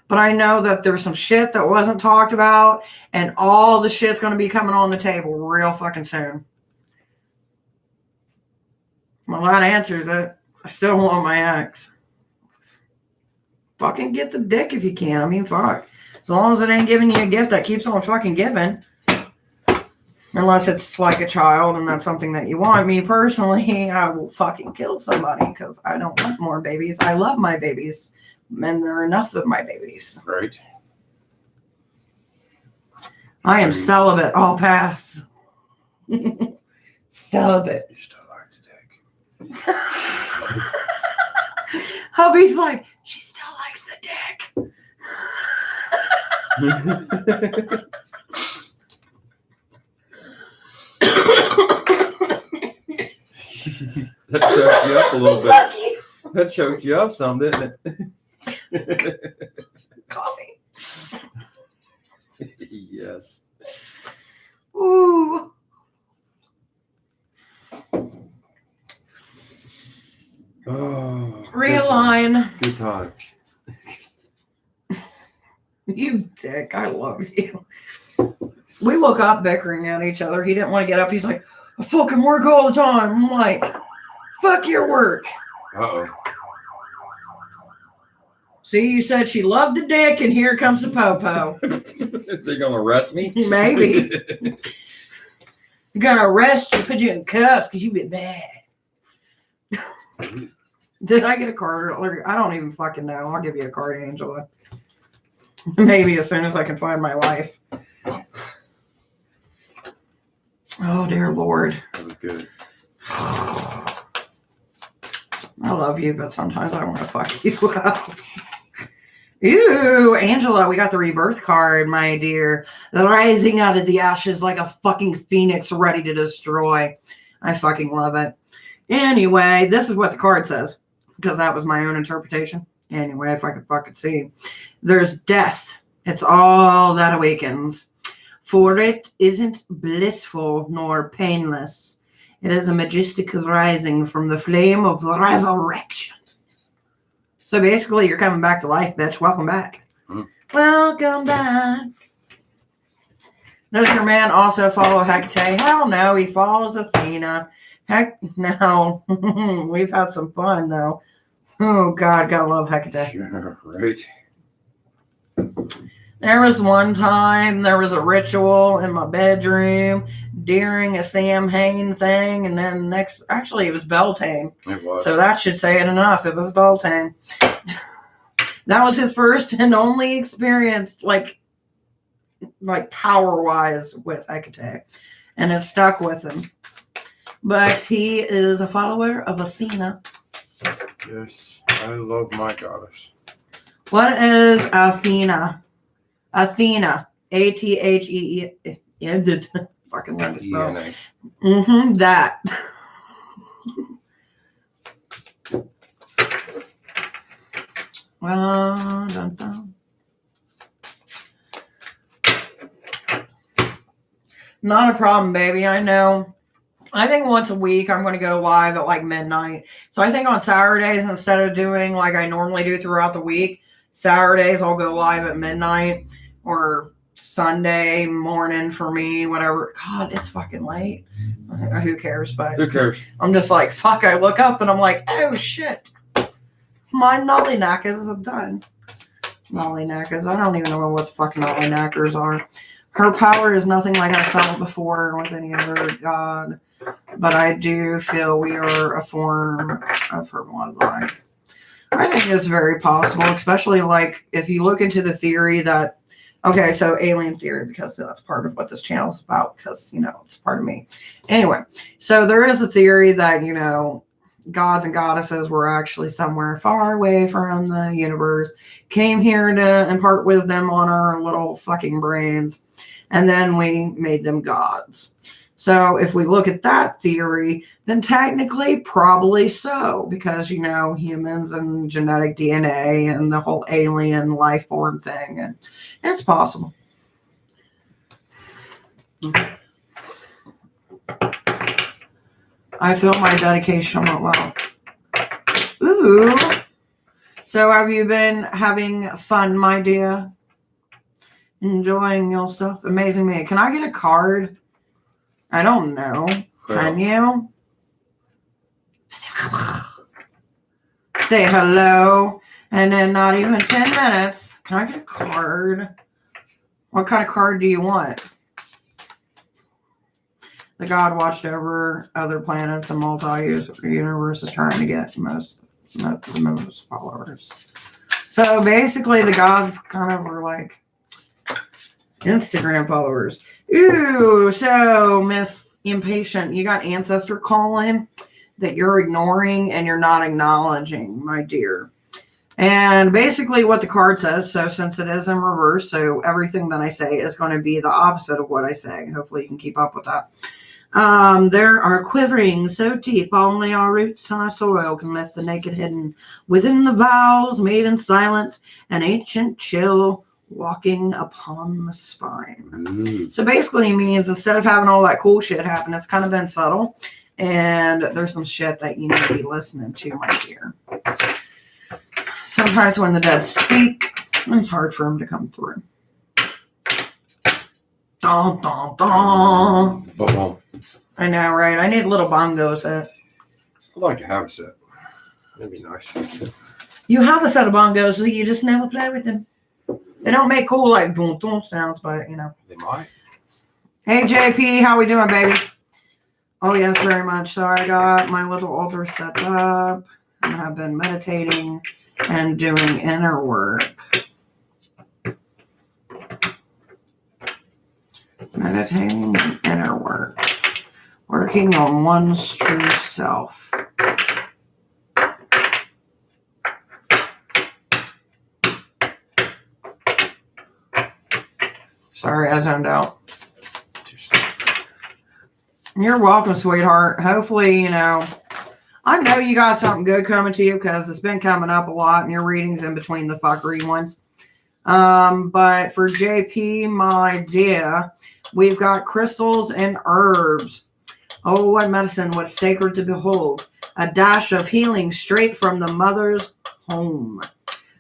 But I know that there's some shit that wasn't talked about, and all the shit's going to be coming on the table real fucking soon. Well, that answers it. I still want my ex. Fucking get the dick if you can. I mean, fuck. As long as it ain't giving you a gift that keeps on fucking giving. Unless it's like a child and that's something that you want. Me personally, I will fucking kill somebody because I don't want more babies. I love my babies. And there are enough of my babies. Right. I am celibate. I'll pass. Celibate. You still like the dick. Hubby's like, she still likes the dick. That choked you up a little bit. That choked you up some, didn't it? Coffee. Yes. Ooh. Oh. Realign. Good times. You dick. I love you. We woke up bickering at each other. He didn't want to get up. He's like, I fucking work all the time. I'm like, fuck your work. Uh-oh. See, you said she loved the dick, and here comes the po-po. They're going to arrest me? Maybe. They're going to arrest you, put you in cuffs because you've been bad. Did I get a card? I don't even fucking know. I'll give you a card, Angela. Maybe as soon as I can find my life. Oh, dear Lord. That was good. I love you, but sometimes I want to fuck you up. Ew, Angela, we got the rebirth card, my dear. Rising out of the ashes like a fucking phoenix ready to destroy. I fucking love it. Anyway, this is what the card says, because that was my own interpretation. Anyway, if I could fucking see. There's death. It's all that awakens. For it isn't blissful nor painless. It is a majestic rising from the flame of resurrection. So basically, you're coming back to life, bitch. Welcome back. Welcome back. Does your man also follow Hecate? Hell no, he follows Athena. Heck no. We've had some fun, though. Oh, God, gotta love Hecate. Yeah, right. There was one time, there was a ritual in my bedroom during a Samhain thing, and then actually it was Beltane. It was. So that should say it enough. It was Beltane. That was his first and only experience, like power-wise with Hecate. And it stuck with him. But he is a follower of Athena. Yes, I love my goddess. What is Athena? Athena. A-T-H-E-E. Fucking learn to spell. That. Dun, dun. Not a problem, baby. I know. I think once a week I'm going to go live at like midnight. So I think on Saturdays, instead of doing like I normally do throughout the week, Saturdays I'll go live at midnight, or Sunday morning for me, whatever. God, it's fucking late. Who cares? But who cares? I'm just like, fuck. I look up and I'm like, oh shit. My nolly knackers are done. Nolly knackers. I don't even know what the fuck nolly knackers are. Her power is nothing like I felt before with any other god. But I do feel we are a form of her bloodline. I think it's very possible, especially like if you look into the theory that, okay, so alien theory, because that's part of what this channel is about, because, you know, it's part of me. Anyway, so there is a theory that, you know, gods and goddesses were actually somewhere far away from the universe, came here to impart wisdom on our little fucking brains, and then we made them gods. So if we look at that theory, then technically probably so, because, you know, humans and genetic DNA and the whole alien life form thing, and it's possible. I feel my dedication went well. Ooh. So have you been having fun, my dear? Enjoying yourself? Amazing me. Can I get a card? I don't know. Can you? Say hello. And then not even 10 minutes. Can I get a card? What kind of card do you want? The god watched over other planets and multi-universes trying to get most followers. So basically the gods kind of were like Instagram followers. Ooh, so Miss Impatient, you got ancestor calling that you're ignoring and you're not acknowledging, my dear. And basically what the card says, so since it is in reverse, so everything that I say is going to be the opposite of what I say. Hopefully you can keep up with that. There are quivering so deep, only our roots and our soil can lift the naked hidden. Within the vows made in silence, an ancient chill walking upon the spine. So basically it means instead of having all that cool shit happen, it's kind of been subtle. And there's some shit that you need to be listening to, my dear. Sometimes when the dead speak, it's hard for them to come through. Dun, dun, dun. Boom. I know, right? I need a little bongo set. I'd like to have a set. That'd be nice. You have a set of bongos, so you just never play with them. They don't make cool like boom boom sounds, but you know. They might. Hey JP, how we doing, baby? Oh yes, very much. So I got my little altar set up and have been meditating and doing inner work. Meditating and inner work. Working on one's true self. Sorry, I zoned out. You're welcome, sweetheart. Hopefully, you know, I know you got something good coming to you because it's been coming up a lot in your readings in between the fuckery ones. But for JP, my dear, we've got crystals and herbs. Oh, what medicine, what sacred to behold. A dash of healing straight from the mother's home.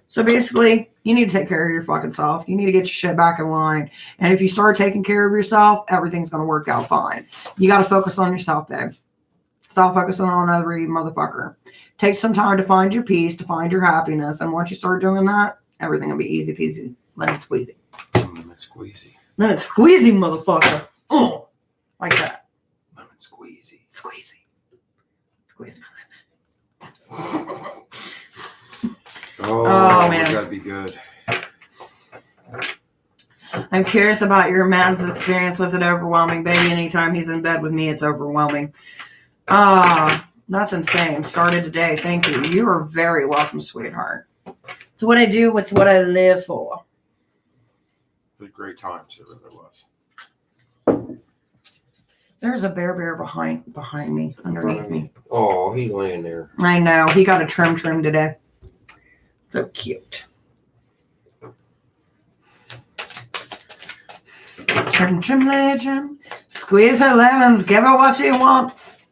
So basically, you need to take care of your fucking self. You need to get your shit back in line. And if you start taking care of yourself, everything's going to work out fine. You got to focus on yourself, babe. Stop focusing on every motherfucker. Take some time to find your peace, to find your happiness. And once you start doing that, everything will be easy peasy. Lemon squeezy. Lemon squeezy. Lemon squeezy, motherfucker. Oh, like that. Lemon squeezy. Squeezy. Squeeze my lemon. Oh, man. We gotta be good. I'm curious about your man's experience. Was it overwhelming? Baby, anytime he's in bed with me, it's overwhelming. That's insane. Started today. Thank you. You are very welcome, sweetheart. It's what I do. It's what I live for. It was a great time, so it really was. There's a bear behind me, underneath me. Oh, he's laying there. I know. He got a trim today. So cute. Trim, legend. Squeeze her lemons. Give her what she wants.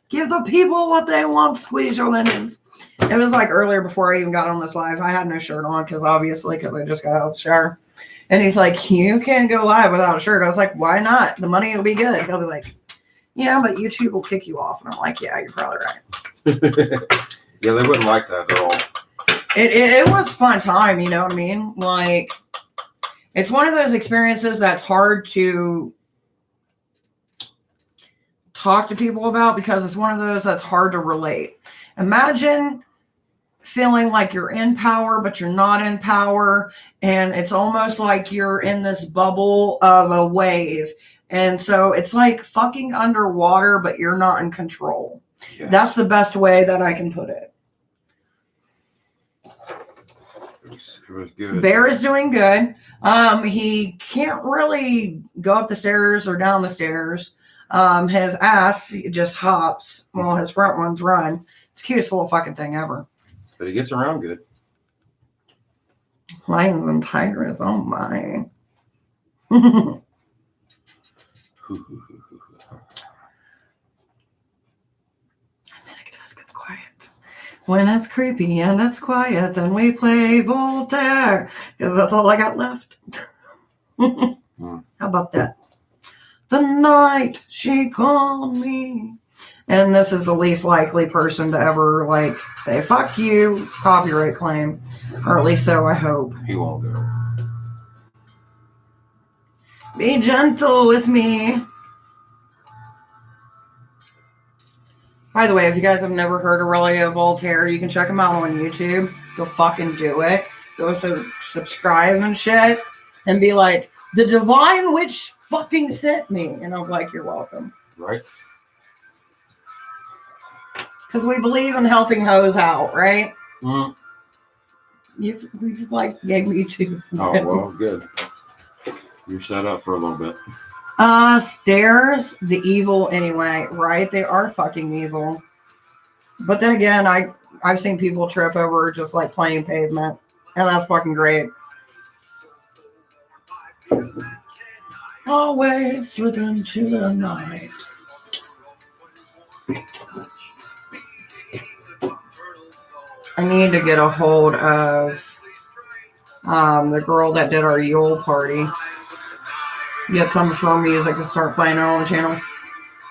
Give the people what they want. Squeeze your lemons. It was like earlier before I even got on this live. I had no shirt on because I just got out of the shower. And he's like, you can't go live without a shirt. I was like, why not? The money will be good. He'll be like, yeah, but YouTube will kick you off. And I'm like, yeah, you're probably right. Yeah, they wouldn't like that at all. It was a fun time, you know what I mean? Like, it's one of those experiences that's hard to talk to people about because it's one of those that's hard to relate. Imagine feeling like you're in power, but you're not in power. And it's almost like you're in this bubble of a wave. And so it's like fucking underwater, but you're not in control. Yes. That's the best way that I can put it. It was good. Bear is doing good. He can't really go up the stairs or down the stairs. His ass just hops while his front ones run. It's the cutest little fucking thing ever. But he gets around good. Lions and tigers, oh my. When it's creepy and it's quiet, then we play Voltaire. Because that's all I got left. How about that? The night she called me. And this is the least likely person to ever, like, say, fuck you, copyright claim. Or at least so I hope. He won't go. Be gentle with me. By the way, if you guys have never heard Aurelia Voltaire, you can check him out on YouTube. Go fucking do it. Go subscribe and shit. And be like, the divine witch fucking sent me. And I'm like, you're welcome. Right. Because we believe in helping hoes out, right? Mm. You've like gave me two. Oh, well, good. You're set up for a little bit. Stairs, the evil anyway, right? They are fucking evil. But then again, I've seen people trip over just like plain pavement. And that's fucking great. Always slip into the night. I need to get a hold of the girl that did our Yule party. Get some of her music and start playing it on the channel.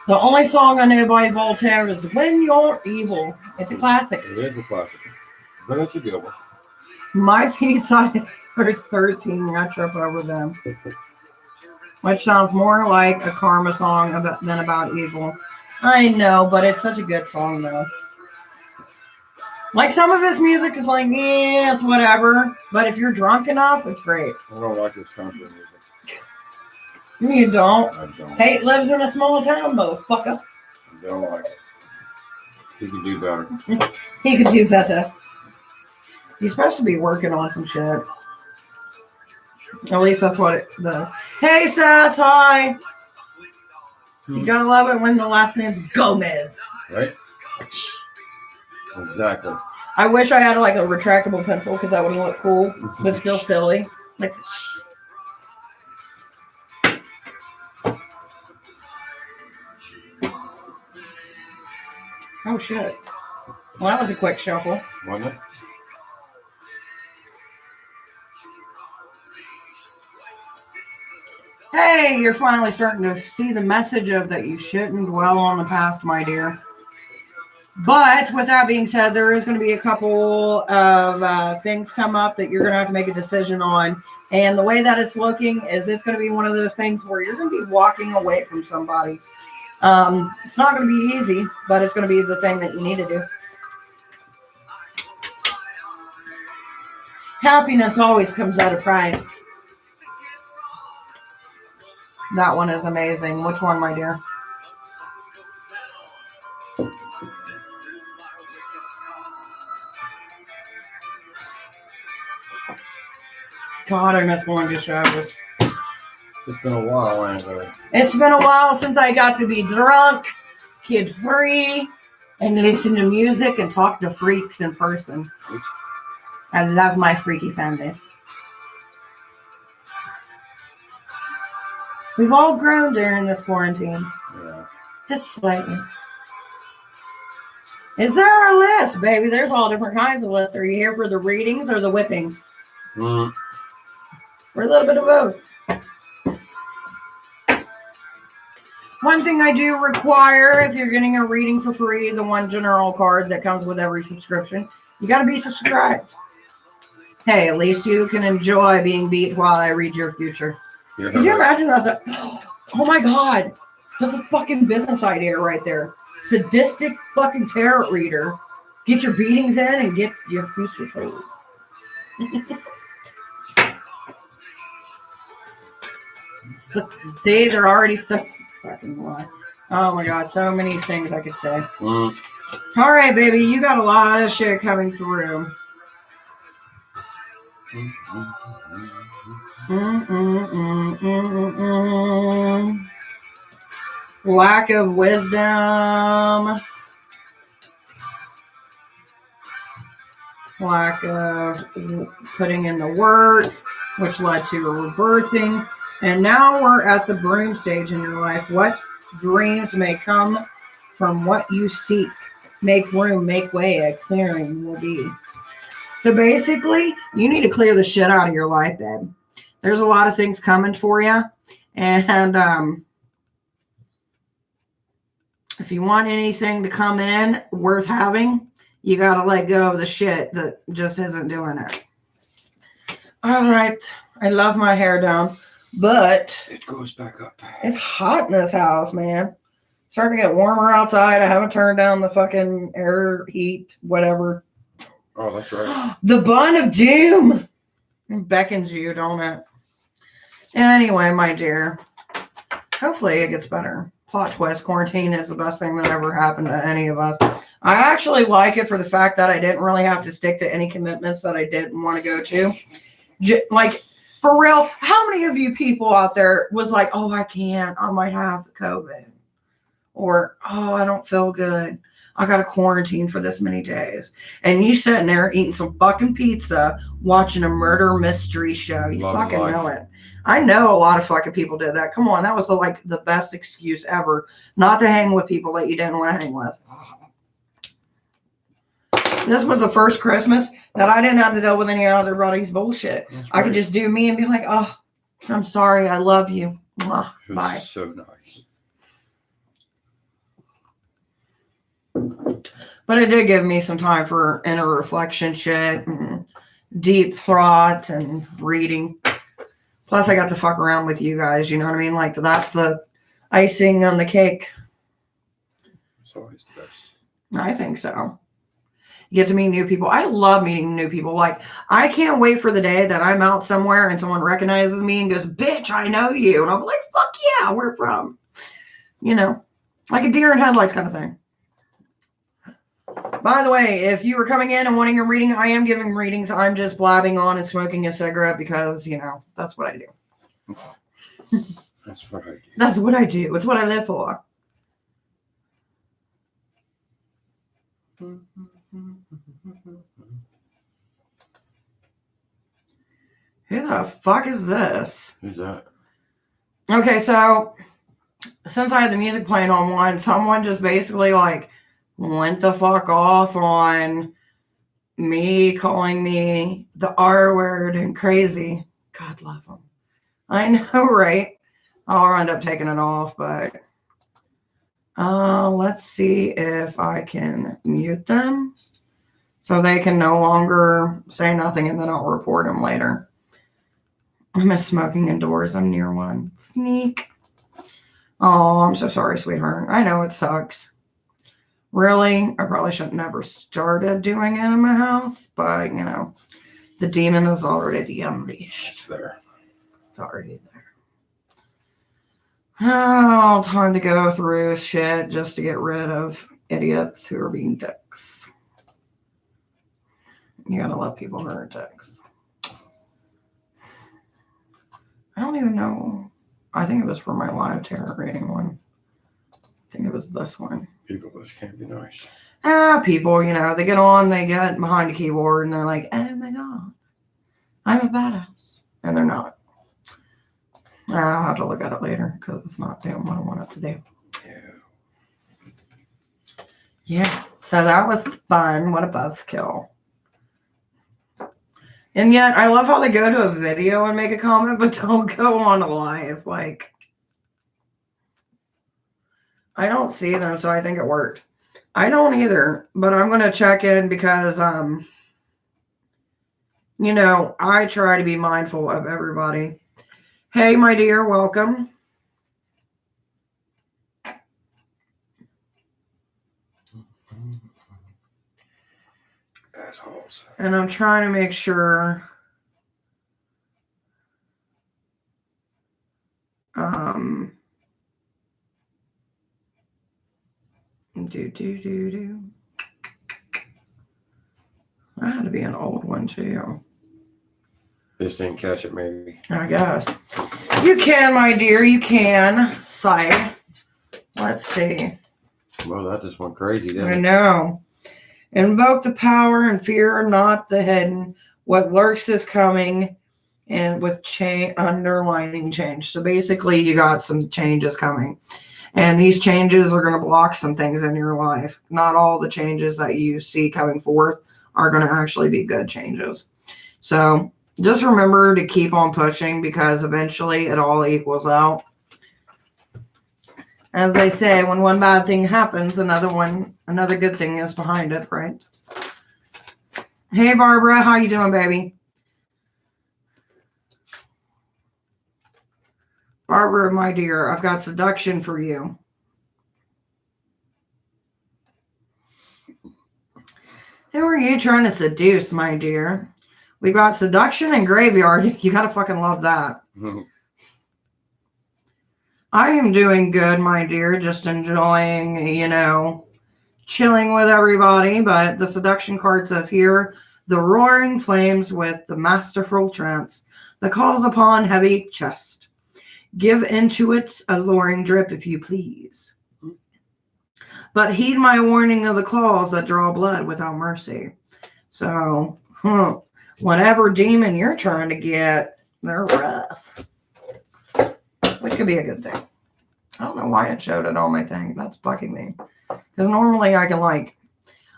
The only song I know by Voltaire is When You're Evil. It's a classic. It is a classic. But it's a good one. My feet size are 13. I trip over them. Which sounds more like a karma song than about evil. I know, but it's such a good song though. Like some of his music is like, yeah, it's whatever. But if you're drunk enough, it's great. I don't like his country music. You don't. I don't. Hate lives in a small town, motherfucker. I don't like it. He can do better. He could do better. He's supposed to be working on some shit. At least that's what Hey, Seth, hi. You gotta love it when the last name's Gomez. Right? Exactly. I wish I had like a retractable pencil because that would look cool, but still silly. Like, oh shit. Well, that was a quick shuffle. Wasn't it? Hey, you're finally starting to see the message of that you shouldn't dwell on the past, my dear. But with that being said, there is going to be a couple of things come up that you're going to have to make a decision on. And the way that it's looking is it's going to be one of those things where you're going to be walking away from somebody. It's not going to be easy, but it's going to be the thing that you need to do. Happiness always comes at a price. That one is amazing. Which one, my dear? God, I miss going to shows. It's been a while, ain't it? It's been a while since I got to be drunk, kid-free, and listen to music and talk to freaks in person. I love my freaky families. We've all grown during this quarantine. Yeah. Just slightly. Is there a list, baby? There's all different kinds of lists. Are you here for the readings or the whippings? Mm. Or a little bit of both. One thing I do require, if you're getting a reading for free, the one general card that comes with every subscription, you got to be subscribed. Hey, at least you can enjoy being beat while I read your future. Could you imagine that? Oh my God. That's a fucking business idea right there. Sadistic fucking tarot reader. Get your beatings in and get your future told. See, they're already so fucking wrong. Oh my God, so many things I could say. All right, baby, you got a lot of shit coming through. Lack of wisdom. Lack of putting in the work, which led to a rebirthing. And now we're at the broom stage in your life. What dreams may come from what you seek? Make room, make way, a clearing will be. So basically, you need to clear the shit out of your life, babe. There's a lot of things coming for you. And if you want anything to come in worth having, you got to let go of the shit that just isn't doing it. All right. I love my hair down, but it goes back up. It's hot in this house, man. Starting to get warmer outside. I haven't turned down the fucking air heat, whatever. Oh, that's right. The bun of doom. It beckons you, don't it? Anyway, my dear, hopefully it gets better. Plot twist, quarantine is the best thing that ever happened to any of us. I actually like it for the fact that I didn't really have to stick to any commitments that I didn't want to go to. Like, for real, how many of you people out there was like, oh, I can't, I might have the COVID. Or, oh, I don't feel good. I got to quarantine for this many days. And you sitting there eating some fucking pizza, watching a murder mystery show. You fucking know it. I know a lot of fucking people did that. Come on, that was the best excuse ever not to hang with people that you didn't want to hang with. This was the first Christmas that I didn't have to deal with any other buddy's bullshit. I could just do me and be like, oh, I'm sorry. I love you. Mwah, bye. So nice. But it did give me some time for inner reflection shit and deep thought and reading. Plus, I got to fuck around with you guys. You know what I mean? Like, that's the icing on the cake. It's always the best. I think so. You get to meet new people. I love meeting new people. Like, I can't wait for the day that I'm out somewhere and someone recognizes me and goes, bitch, I know you. And I'm like, fuck yeah, where from? You know, like a deer in headlights kind of thing. By the way, if you were coming in and wanting a reading, I am giving readings. I'm just blabbing on and smoking a cigarette because, you know, that's what I do. That's what I do. That's what I do. It's what I live for. Who the fuck is this? Who's that? Okay, so since I had the music playing on one, someone just basically like went the fuck off on me, calling me the R word and crazy. God love them. I know, right? I'll end up taking it off, but let's see if I can mute them so they can no longer say nothing, and then I'll report them later. I miss smoking indoors. I'm near one. Sneak. Oh, I'm so sorry, sweetheart. I know it sucks. Really, I probably should have never started doing it in my house, but you know, the demon is already unleashed. It's there. It's already there. Oh, time to go through shit just to get rid of idiots who are being dicks. You gotta love people who are dicks. I don't even know. I think it was for my live tarot reading one. I think it was this one. People just can't be nice. People, you know, they get on, they get behind a keyboard, and they're like, oh my God, I'm a badass. And they're not. I'll have to look at it later because it's not doing what I want it to do. Yeah. So that was fun. What a buzzkill. And yet, I love how they go to a video and make a comment, but don't go on a live. Like, I don't see them, so I think it worked. I don't either, but I'm going to check in because, you know, I try to be mindful of everybody. Hey, my dear, welcome. Assholes. And I'm trying to make sure that had to be an old one too. Just didn't catch it, maybe. I guess. You can, my dear, you can. Sigh. Let's see. Well, that just went crazy, didn't I it? know. Invoke the power and fear not the hidden. What lurks is coming, and with underlining change. So basically, you got some changes coming. And these changes are going to block some things in your life. Not all the changes that you see coming forth are going to actually be good changes. So just remember to keep on pushing because eventually it all equals out. As they say, when one bad thing happens, another good thing is behind it, right? Hey, Barbara, how you doing, baby? Barbara, my dear, I've got seduction for you. Who are you trying to seduce, my dear? We got seduction and graveyard. You gotta fucking love that. I am doing good, my dear. Just enjoying, you know, chilling with everybody. But the seduction card says here, the roaring flames with the masterful trance that calls upon heavy chest. Give into its alluring drip, if you please. But heed my warning of the claws that draw blood without mercy. So, whatever demon you're trying to get, they're rough. Which could be a good thing. I don't know why it showed it on my thing. That's bugging me. Because normally I can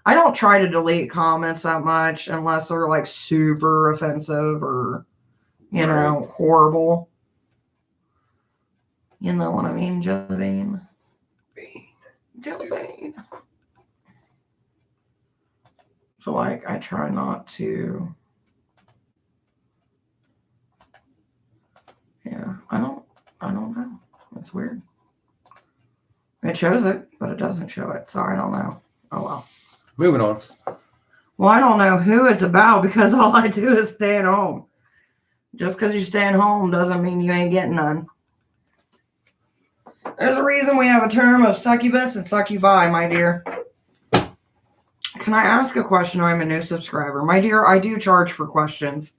I don't try to delete comments that much unless they're like super offensive or, you know, horrible. You know what I mean, Jellybean? Jellybean. So I try not to. Yeah, I don't know. It's weird. It shows it, but it doesn't show it. So I don't know. Oh well. Moving on. Well, I don't know who it's about because all I do is stay at home. Just because you're staying home doesn't mean you ain't getting none. There's a reason we have a term of succubus and succubi, my dear. Can I ask a question? I'm a new subscriber. My dear, I do charge for questions.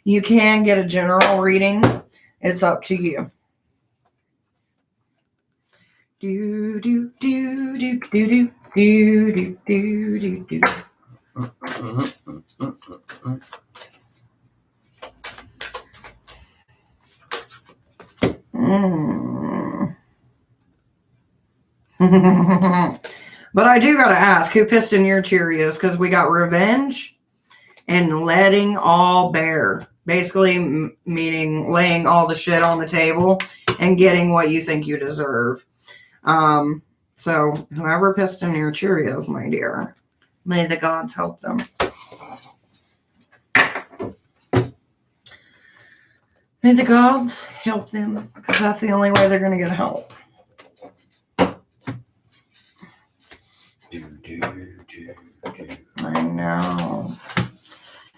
You can get a general reading. It's up to you. Do do do do do do do do do do. But I do got to ask, who pissed in your Cheerios? Because we got revenge and letting all bare. Basically, meaning laying all the shit on the table and getting what you think you deserve. So whoever pissed in your Cheerios, my dear, may the gods help them. May the gods help them, because that's the only way they're going to get help. I know.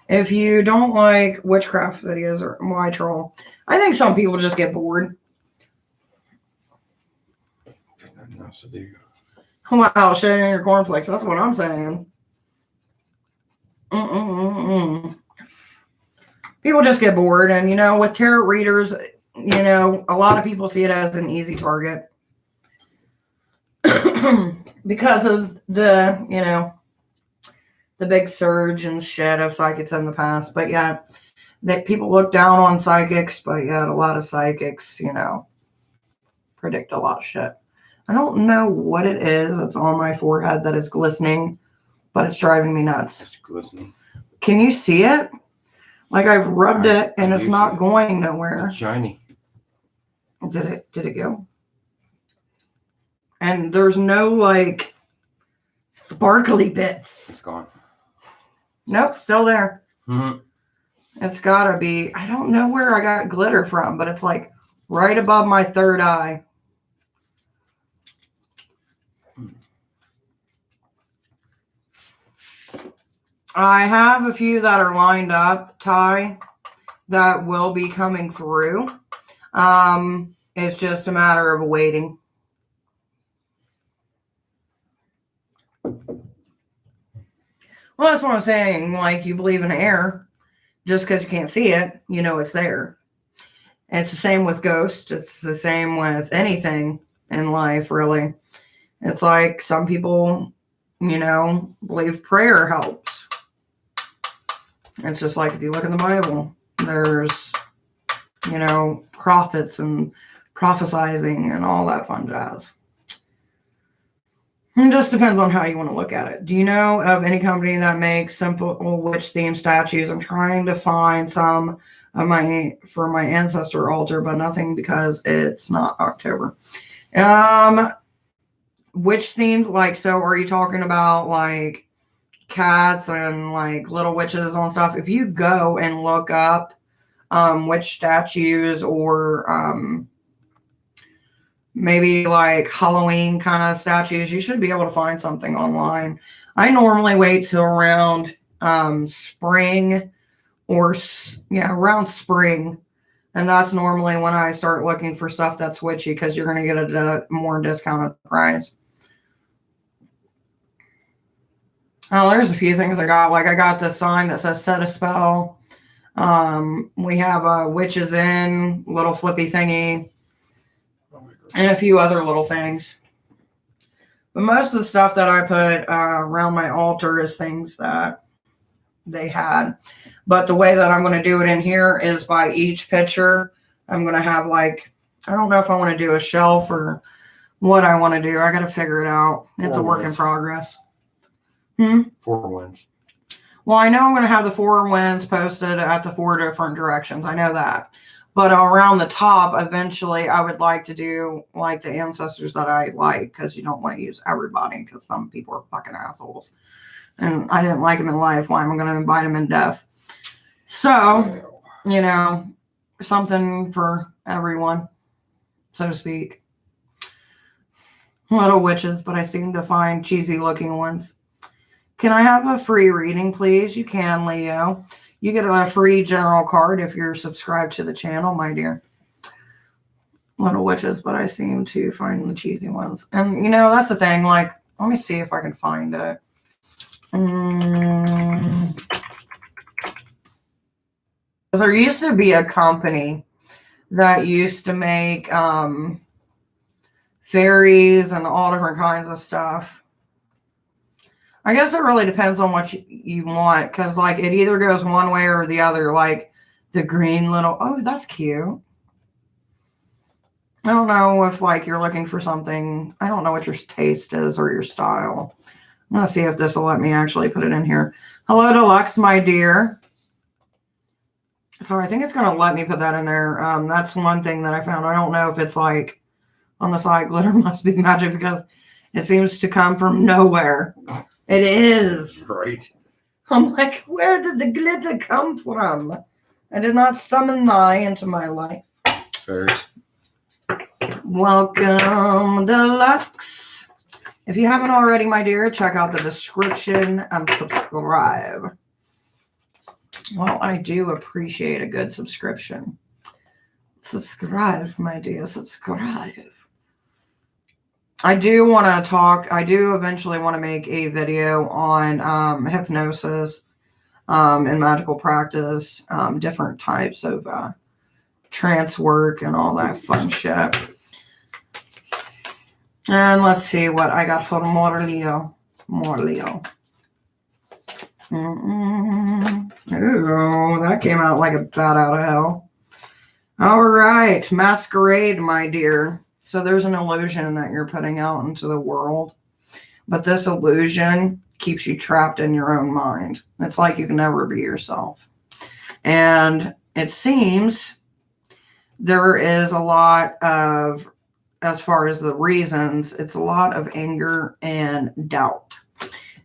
If you don't like witchcraft videos or why troll, I think some people just get bored. Nothing else to do. Wow, shitting in your cornflakes. That's what I'm saying. People just get bored. And, you know, with tarot readers, you know, a lot of people see it as an easy target. Because of the, you know, the big surge and shit of psychics in the past. But yeah, that people look down on psychics, but yeah, a lot of psychics, you know, predict a lot of shit. I don't know what it is. It's on my forehead that is glistening, but it's driving me nuts. It's glistening. Can you see it? Like I've rubbed it and it's not going nowhere. It's shiny. Did it go? And there's no like sparkly bits. It's gone. Nope, still there. Mm-hmm. It's gotta be. I don't know where I got glitter from, but it's like right above my third eye. I have a few that are lined up, Ty, that will be coming through. It's just a matter of waiting. Well, that's what I'm saying. Like, you believe in air, just because you can't see it, you know it's there. And it's the same with ghosts. It's the same with anything in life, really. It's like some people, you know, believe prayer helps. It's just like if you look in the Bible, there's, you know, prophets and prophesizing and all that fun jazz. It just depends on how you want to look at it. Do you know of any company that makes simple witch-themed statues? I'm trying to find some of for my ancestor altar, but nothing because it's not October. Witch-themed, like, so are you talking about like cats and like little witches on stuff? If you go and look up witch statues or maybe like Halloween kind of statues, you should be able to find something online. I normally wait till around spring or around spring, and that's normally when I start looking for stuff that's witchy, because you're going to get a more discounted price. Oh, there's a few things I got. Like I got this sign that says set a spell. We have a witches in little flippy thingy. And a few other little things. But most of the stuff that I put around my altar is things that they had. But the way that I'm going to do it in here is by each picture. I'm going to have like, I don't know if I want to do a shelf or what I want to do. I got to figure it out. It's a work in progress. 4 winds. Well, I know I'm going to have the 4 winds posted at the 4 different directions. I know that. But around the top, eventually, I would like to do like the ancestors that I like, because you don't want to use everybody, because some people are fucking assholes. And I didn't like them in life. Why am I going to invite them in death? So, you know, something for everyone, so to speak. Little witches, but I seem to find cheesy looking ones. Can I have a free reading, please? You can, Leo. You get a free general card if you're subscribed to the channel, my dear. Little witches, but I seem to find the cheesy ones. And, you know, that's the thing. Like, let me see if I can find it. There used to be a company that used to make fairies and all different kinds of stuff. I guess it really depends on what you want, because like it either goes one way or the other. Like the green little, oh, that's cute. I don't know if like you're looking for something. I don't know what your taste is or your style. I'm going to see if this will let me actually put it in here. Hello, Deluxe, my dear. So I think it's going to let me put that in there. That's one thing that I found. I don't know if it's like on the side, glitter must be magic because it seems to come from nowhere. It is. Right. I'm like, where did the glitter come from? I did not summon thy into my life. Fairies. Welcome, Deluxe. If you haven't already, my dear, check out the description and subscribe. Well, I do appreciate a good subscription. Subscribe, my dear, subscribe. I do want to talk. I do eventually want to make a video on hypnosis and magical practice, different types of trance work and all that fun shit. And let's see what I got for more Leo. More Leo. Ooh, that came out like a bat out of hell. All right, masquerade, my dear. So there's an illusion that you're putting out into the world, but this illusion keeps you trapped in your own mind. It's like you can never be yourself. And it seems there is a lot of, as far as the reasons, it's a lot of anger and doubt.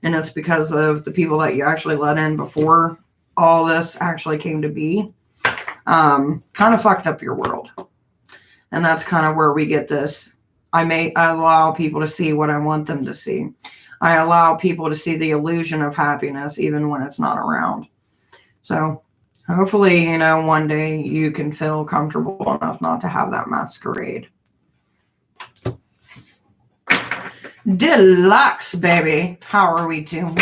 And it's because of the people that you actually let in before all this actually came to be. Kind of fucked up your world. And that's kind of where we get this. I allow people to see what I want them to see. I allow people to see the illusion of happiness even when it's not around. So hopefully, you know, one day you can feel comfortable enough not to have that masquerade. Deluxe, baby. How are we doing?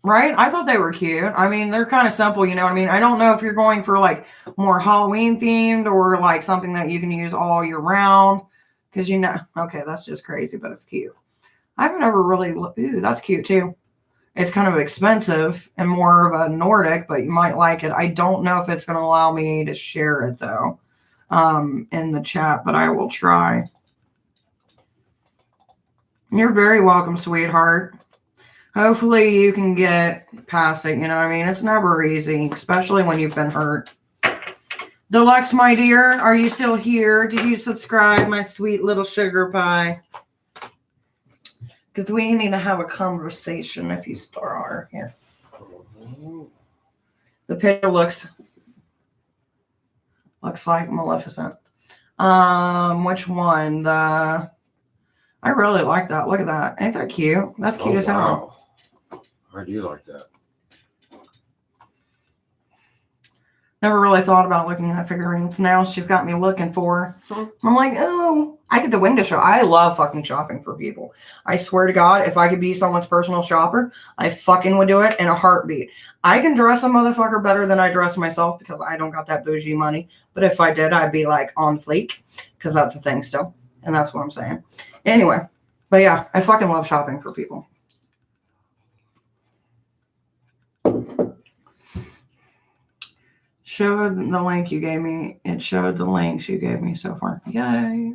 Right? I thought they were cute. I mean, they're kind of simple, you know what I mean? I don't know if you're going for like more Halloween themed or like something that you can use all year round. Because you know, okay, that's just crazy, but it's cute. I've never really, ooh, that's cute too. It's kind of expensive and more of a Nordic, but you might like it. I don't know if it's going to allow me to share it though in the chat, but I will try. You're very welcome, sweetheart. Hopefully you can get past it, you know what I mean? It's never easy, especially when you've been hurt. Deluxe, my dear, are you still here? Did you subscribe, my sweet little sugar pie? Because we need to have a conversation if you start here. The picture looks like Maleficent. Which one? I really like that. Look at that. Ain't that cute? That's cute as hell. I do like that. Never really thought about looking at figurines. Now she's got me looking for her. I'm like, oh, I get the window shop. I love fucking shopping for people. I swear to God, if I could be someone's personal shopper, I fucking would do it in a heartbeat. I can dress a motherfucker better than I dress myself because I don't got that bougie money. But if I did, I'd be like on fleek because that's a thing still. And that's what I'm saying. Anyway, but yeah, I fucking love shopping for people. Showed the link you gave me. It showed the links you gave me so far. Yay.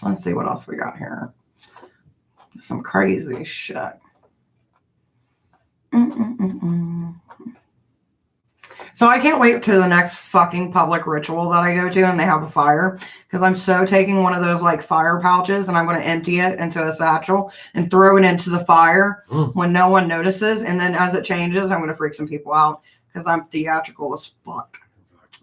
Let's see what else we got here. Some crazy shit. So I can't wait to the next fucking public ritual that I go to and they have a fire. Because I'm so taking one of those like fire pouches and I'm going to empty it into a satchel and throw it into the fire when no one notices. And then as it changes, I'm going to freak some people out. Because I'm theatrical as fuck.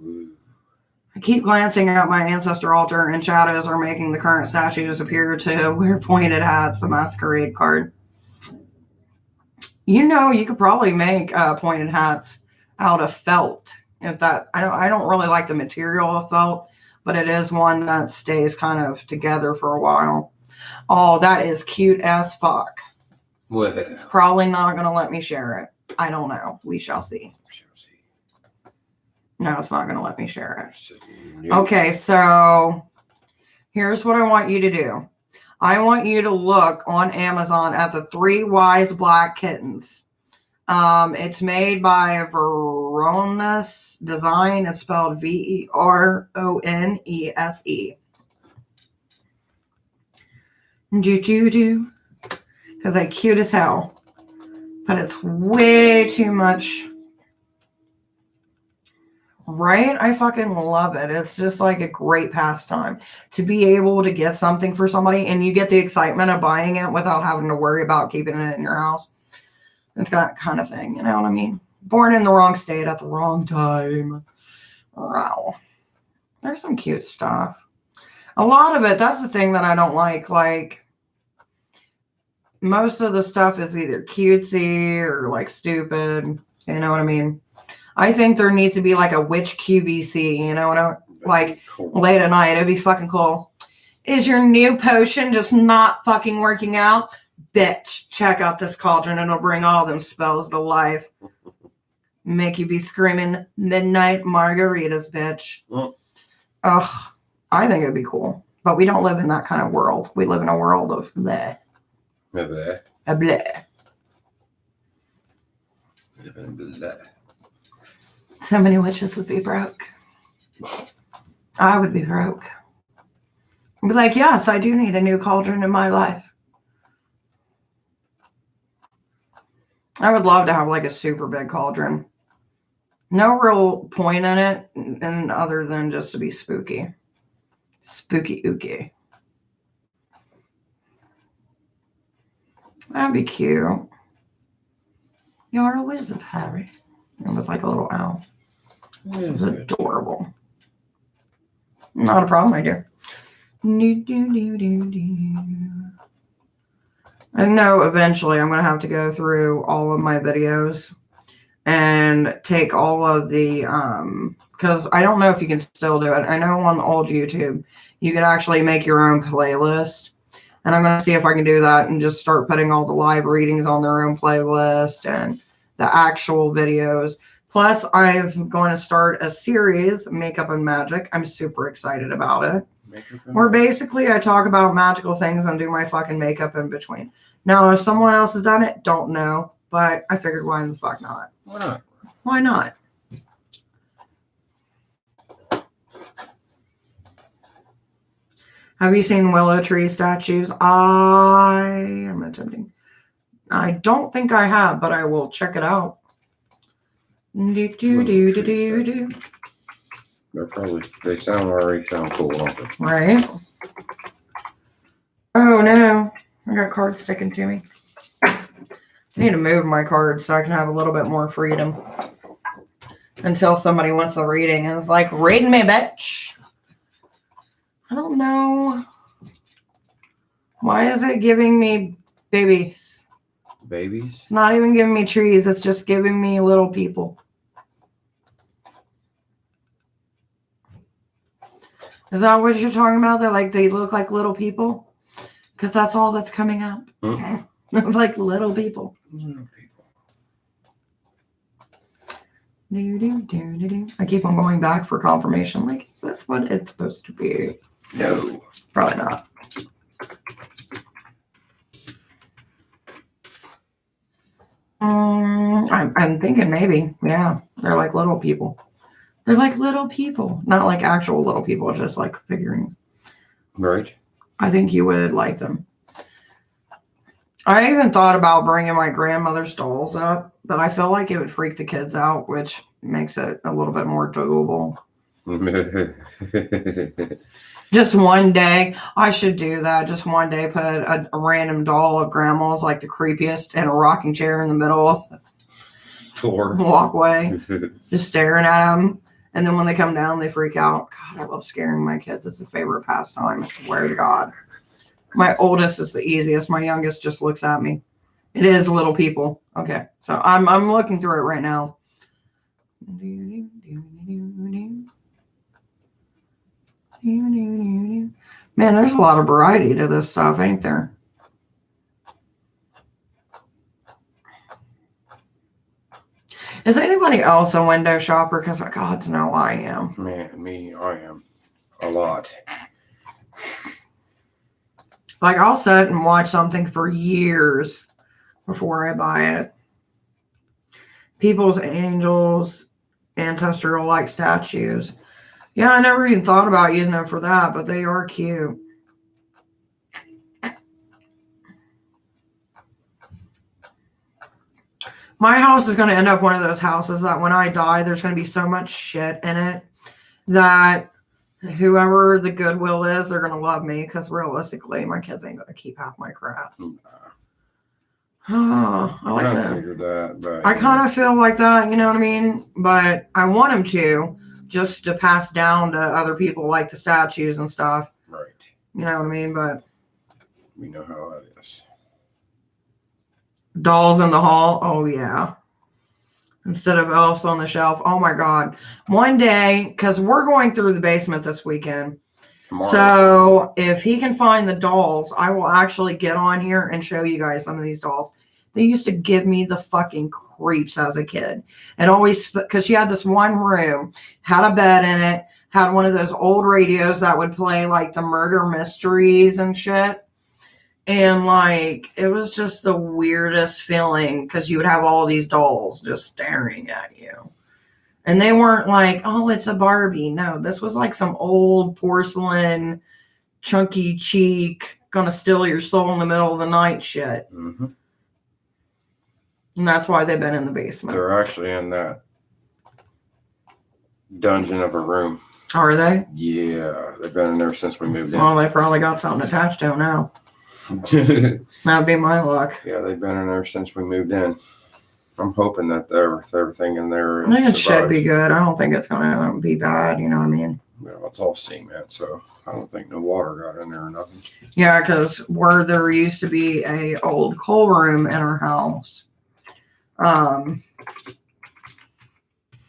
I keep glancing at my ancestor altar and shadows are making the current statues appear to wear pointed hats, the masquerade card. You know, you could probably make pointed hats out of felt. If that, I don't really like the material of felt, but it is one that stays kind of together for a while. Oh, that is cute as fuck. Well, it's probably not going to let me share it. I don't know. We shall see. No, it's not going to let me share it. Okay, so here's what I want you to do. I want you to look on Amazon at the 3 Wise Black Kittens. It's made by Veronese Design. It's spelled Veronese. Do. Because they're cute as hell. But it's way too much. Right? I fucking love it. It's just like a great pastime to be able to get something for somebody and you get the excitement of buying it without having to worry about keeping it in your house. It's that kind of thing. You know what I mean? Born in the wrong state at the wrong time. Wow. There's some cute stuff. A lot of it, that's the thing that I don't like. Like, most of the stuff is either cutesy or like stupid. You know what I mean? I think there needs to be like a witch QVC, you know what I like cool. Late at night. It'd be fucking cool. Is your new potion just not fucking working out? Bitch, check out this cauldron. It'll bring all them spells to life. Make you be screaming midnight margaritas, bitch. Ugh, I think it'd be cool. But we don't live in that kind of world. We live in a world of bleh. Bleh. A bleh. Bleh. So many witches would be broke. I would be broke. I'd be like, yes, I do need a new cauldron in my life. I would love to have like a super big cauldron. No real point in it, and other than just to be spooky. Spooky ooky. That'd be cute. You're a wizard, Harry. It was like a little owl. It was adorable. Not a problem, my dear. I know eventually I'm going to have to go through all of my videos and take all of the, because I don't know if you can still do it. I know on the old YouTube, you could actually make your own playlist. And I'm going to see if I can do that and just start putting all the live readings on their own playlist and the actual videos. Plus, I'm going to start a series, Makeup and Magic. I'm super excited about it. Where basically I talk about magical things and do my fucking makeup in between. Now, if someone else has done it, don't know. But I figured, why the fuck not? Why not? Why not? Have you seen willow tree statues? I am attempting. I don't think I have, but I will check it out. They're probably, they already sound cool, don't they? Right? Oh no, I got cards sticking to me. I need to move my cards so I can have a little bit more freedom until somebody wants a reading and it's like, read me, bitch. I don't know. Why is it giving me babies? Babies? It's not even giving me trees. It's just giving me little people. Is that what you're talking about? They're like, they look like little people? Because that's all that's coming up. Mm-hmm. Like little people. Little people. I keep on going back for confirmation. Like, is this what it's supposed to be? No. Probably not. I'm thinking maybe. Yeah. They're like little people. They're like little people. Not like actual little people, just like figurines. Right. I think you would like them. I even thought about bringing my grandmother's dolls up, but I feel like it would freak the kids out, which makes it a little bit more doable. Just one day, I should do that. Just one day, put a random doll of grandma's, like the creepiest, and a rocking chair in the middle of the walkway, just staring at them. And then when they come down, they freak out. God, I love scaring my kids. It's a favorite pastime. I swear to God. My oldest is the easiest. My youngest just looks at me. It is little people. Okay, so I'm looking through it right now. Man, there's a lot of variety to this stuff, ain't there? Is anybody else a window shopper? Because God knows I am. Man, I am. A lot. Like, I'll sit and watch something for years before I buy it. people's angels, ancestral like statues. Yeah, I never even thought about using them for that, but they are cute. My house is going to end up one of those houses that when I die, there's going to be so much shit in it that whoever the Goodwill is, they're going to love me because realistically, my kids ain't going to keep half my crap. Oh, I like that. Figured that, but I kind of feel like that, you know what I mean? But I want them to, just to pass down to other people like the statues and stuff. Right. You know what I mean? But we know how that is. Dolls in the hall. Oh, yeah. Instead of elves on the shelf. Oh, my God. One day, because we're going through the basement this weekend. Tomorrow. So if he can find the dolls, I will actually get on here and show you guys some of these dolls. They used to give me the fucking creeps as a kid. And always, because she had this one room, had a bed in it, had one of those old radios that would play like the murder mysteries and shit. And like, it was just the weirdest feeling because you would have all these dolls just staring at you. And they weren't like, oh, it's a Barbie. No, this was like some old porcelain, chunky cheek, gonna steal your soul in the middle of the night shit. Mm-hmm. And that's why they've been in the basement. They're actually in that dungeon of a room. Are they? Yeah, they've been in there since we moved in. Well, they probably got something attached to them now. That'd be my luck. Yeah, they've been in there since we moved in. I'm hoping that everything in there I think it should be good. I don't think it's going to be bad. You know what I mean? Well, it's all cement, so I don't think no water got in there or nothing. Yeah, because where there used to be a old coal room in our house.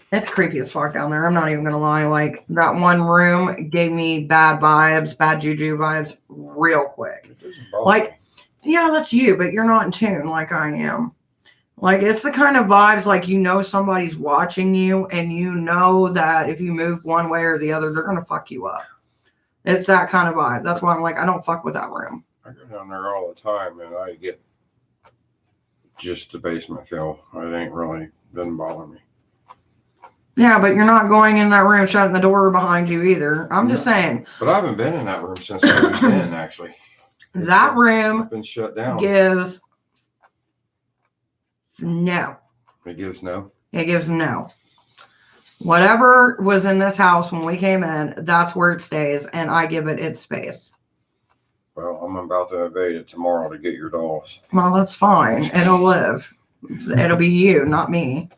It's creepy as fuck down there. I'm not even going to lie. Like, that one room gave me bad vibes, bad juju vibes real quick. Like, yeah, that's you, but you're not in tune like I am. Like, it's the kind of vibes like you know somebody's watching you and you know that if you move one way or the other, they're going to fuck you up. It's that kind of vibe. That's why I'm like, I don't fuck with that room. I go down there all the time and I get just the basement feel. Doesn't bother me. Yeah, but you're not going in that room shutting the door behind you either. I'm just saying. But I haven't been in that room since I moved in, actually. That room been shut down. Gives no. It gives no? It gives no. Whatever was in this house when we came in, that's where it stays, and I give it its space. Well, I'm about to evade it tomorrow to get your dolls. Well, that's fine. It'll live. It'll be you, not me.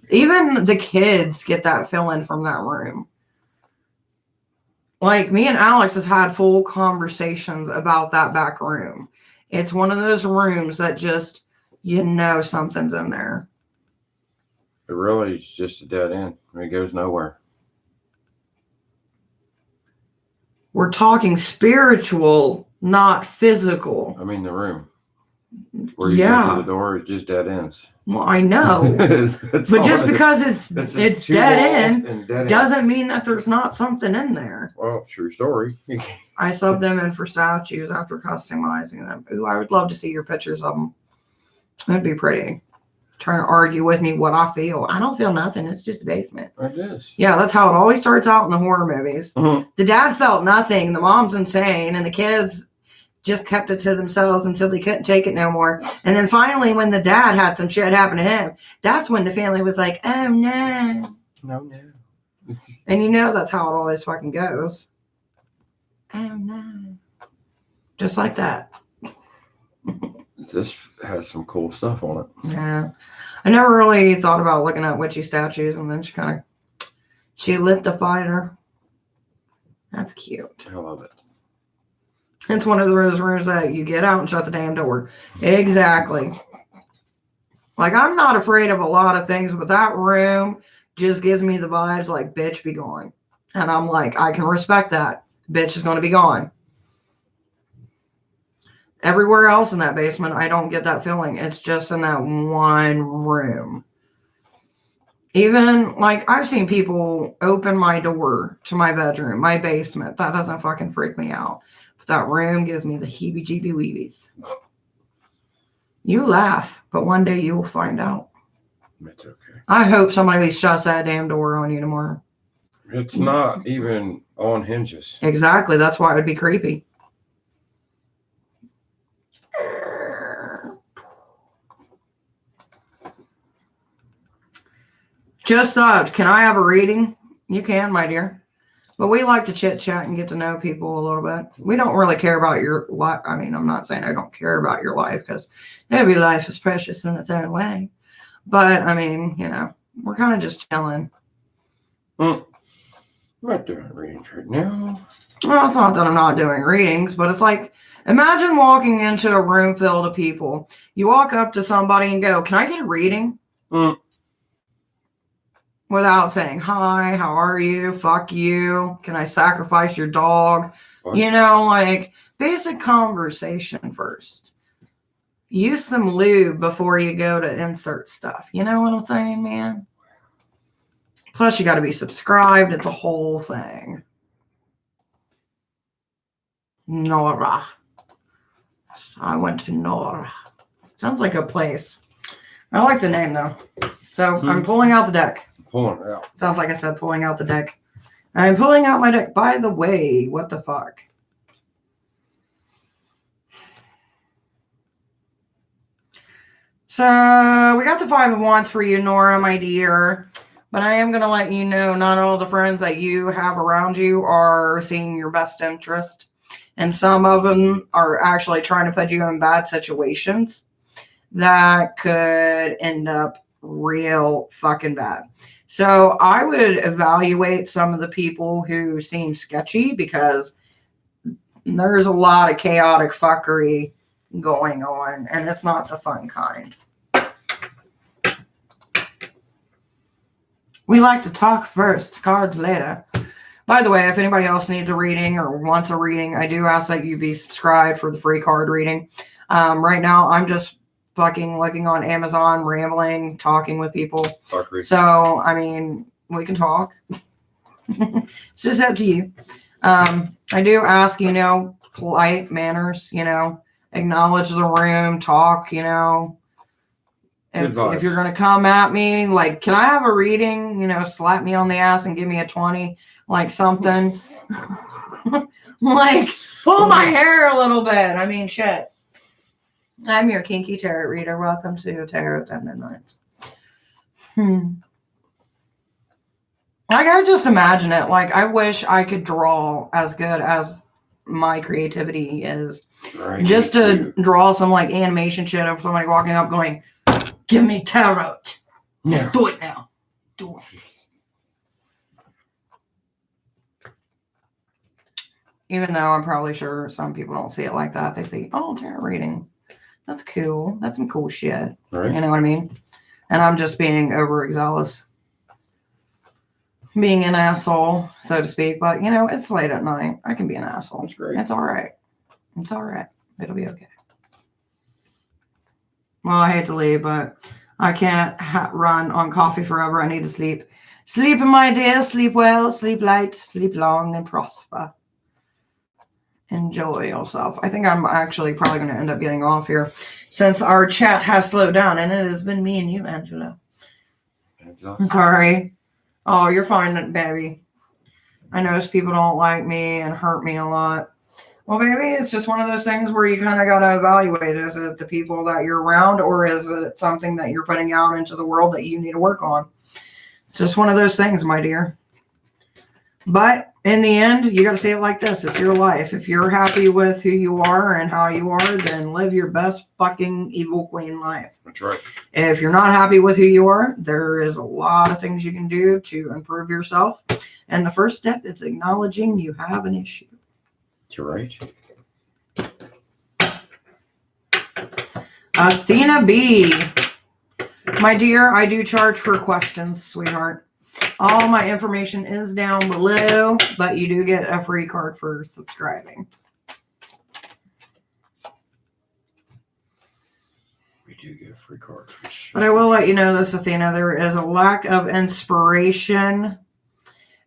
Even the kids get that feeling from that room. Like, me and Alex has had full conversations about that back room. It's one of those rooms that just, you know, something's in there. It really is just a dead end. It goes nowhere. We're talking spiritual, not physical. I mean, the room. Where you go to the door is just dead ends. Well, I know. But just because it's dead end doesn't mean that there's not something in there. Well, true story. I subbed them in for statues after customizing them. Ooh, I would love to see your pictures of them. That'd be pretty. Trying to argue with me what I feel. I don't feel nothing. It's just a basement. It is. Yeah, that's how it always starts out in the horror movies. Mm-hmm. The dad felt nothing. The mom's insane. And the kids just kept it to themselves until they couldn't take it no more. And then finally, when the dad had some shit happen to him, that's when the family was like, oh, no. No. And you know that's how it always fucking goes. Oh, no. Just like that. This has some cool stuff on it. Yeah. I never really thought about looking at witchy statues, and then she lit the fire. That's cute. I love it. It's one of those rooms that you get out and shut the damn door. Exactly. Like, I'm not afraid of a lot of things, but that room just gives me the vibes like, bitch, be gone. And I'm like, I can respect that. Bitch is going to be gone. Everywhere else in that basement, I don't get that feeling. It's just in that one room. Even, like, I've seen people open my door to my bedroom, my basement. That doesn't fucking freak me out. But that room gives me the heebie-jeebie-weebies. You laugh, but one day you will find out. It's okay. I hope somebody shuts that damn door on you tomorrow. It's not even on hinges. Exactly. That's why it would be creepy. Just subbed. Can I have a reading? You can, my dear. But we like to chit chat and get to know people a little bit. We don't really care about your life. I mean, I'm not saying I don't care about your life because every life is precious in its own way. But I mean, you know, we're kind of just chilling. I'm not doing readings right now. Well, it's not that I'm not doing readings, but it's like, imagine walking into a room filled of people. You walk up to somebody and go, "Can I get a reading?" Without saying, "Hi, how are you? Fuck you. Can I sacrifice your dog?" What? You know, like basic conversation first. Use some lube before you go to insert stuff. You know what I'm saying, man? Plus, you got to be subscribed. It's a whole thing. Nora. I went to Nora. Sounds like a place. I like the name, though. So I'm pulling out the deck. Pulling it out. Sounds like I said pulling out the deck. I'm pulling out my deck. By the way, what the fuck? So we got the 5 of Wands for you, Nora, my dear. But I am going to let you know not all the friends that you have around you are seeing your best interest. And some of them are actually trying to put you in bad situations that could end up real fucking bad. So I would evaluate some of the people who seem sketchy because there's a lot of chaotic fuckery going on, and it's not the fun kind. We like to talk first, cards later. By the way, if anybody else needs a reading or wants a reading, I do ask that you be subscribed for the free card reading. Right now, I'm just fucking looking on Amazon, rambling, talking with people. So, I mean, we can talk. It's just up to you. I do ask, you know, polite manners, you know, acknowledge the room, talk, you know. If you're going to come at me, like, "Can I have a reading?" You know, slap me on the ass and give me a 20, like something. Like, pull my hair a little bit. I mean, shit. I'm your kinky tarot reader. Welcome to Tarot at Midnight. Like, I just imagine it. Like, I wish I could draw as good as my creativity is. Right, just to draw some, like, animation shit of somebody walking up going, "Give me tarot. No. Do it now. Do it." Even though I'm probably sure some people don't see it like that. They see, "Oh, tarot reading. That's cool. That's some cool shit." Right. You know what I mean? And I'm just being overzealous. Being an asshole, so to speak. But, you know, it's late at night. I can be an asshole. That's great. It's all right. It's all right. It'll be okay. Well, I hate to leave, but I can't run on coffee forever. I need to sleep. Sleep, my dear. Sleep well. Sleep light. Sleep long and prosper. Enjoy yourself. I think I'm actually probably going to end up getting off here since our chat has slowed down, and it has been me and you, Angela. I'm sorry. Oh, you're fine, baby. I notice people don't like me and hurt me a lot. Well, baby, it's just one of those things where you kind of got to evaluate. Is it the people that you're around, or is it something that you're putting out into the world that you need to work on? It's just one of those things, my dear. But in the end, you got to see it like this. It's your life. If you're happy with who you are and how you are, then live your best fucking evil queen life. That's right. If you're not happy with who you are, there is a lot of things you can do to improve yourself. And the first step is acknowledging you have an issue. You're right. Athena B. My dear, I do charge for questions, sweetheart. All my information is down below, but you do get a free card for subscribing. We do get free cards. But I will let you know this, Athena. There is a lack of inspiration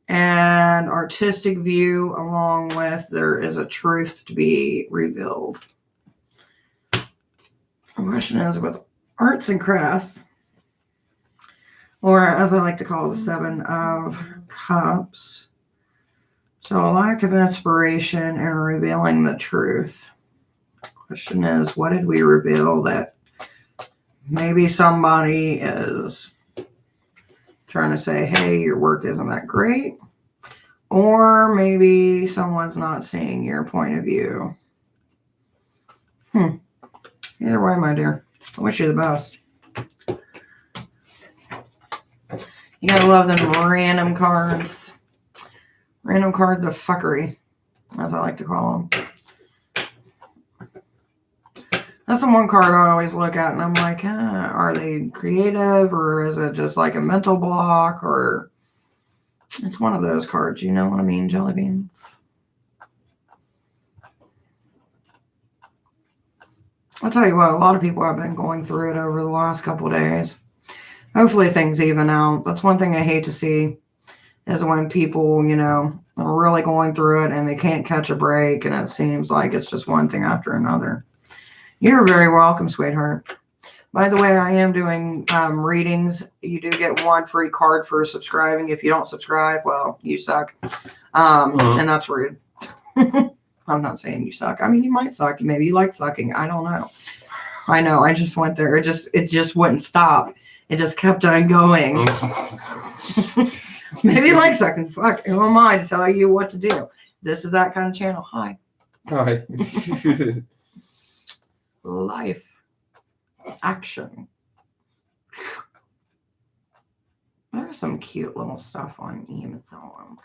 and artistic view, along with there is a truth to be revealed. The question is, with arts and crafts, or as I like to call the 7 of Cups. So a lack of inspiration and revealing the truth. Question is, what did we reveal that maybe somebody is trying to say, hey, your work isn't that great? Or maybe someone's not seeing your point of view. Either way, my dear, I wish you the best. You gotta love them random cards. Random cards of fuckery, as I like to call them. That's the one card I always look at and I'm like, are they creative or is it just like a mental block? Or it's one of those cards, you know what I mean, jelly beans? I'll tell you what, a lot of people have been going through it over the last couple of days. Hopefully things even out. That's one thing I hate to see is when people, you know, are really going through it and they can't catch a break and it seems like it's just one thing after another. You're very welcome, sweetheart. By the way, I am doing readings. You do get 1 free card for subscribing. If you don't subscribe, well, you suck. And that's rude. I'm not saying you suck. I mean, you might suck. Maybe you like sucking. I don't know. I know. I just went there. It just wouldn't stop. It just kept on going. Maybe you like sucking. Fuck. Who am I to tell you what to do? This is that kind of channel. Hi. Hi. Life. Action. There's some cute little stuff on Amazon.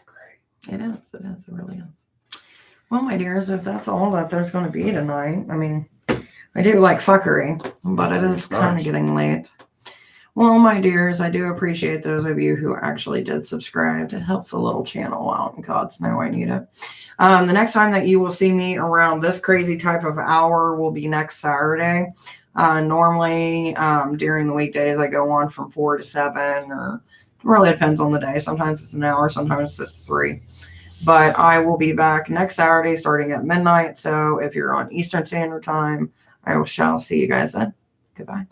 Great. It is. It is. It really is. Well, my dears, if that's all that there's going to be tonight, I mean, I do like fuckery, but it is kind of getting late. Well, my dears, I do appreciate those of you who actually did subscribe. It helps the little channel out, and God's know I need it. The next time that you will see me around this crazy type of hour will be next Saturday. Normally, during the weekdays, I go on from 4 to 7, or it really depends on the day. Sometimes it's an hour, sometimes it's 3. But I will be back next Saturday starting at midnight. So if you're on Eastern Standard Time, I shall see you guys then. Goodbye.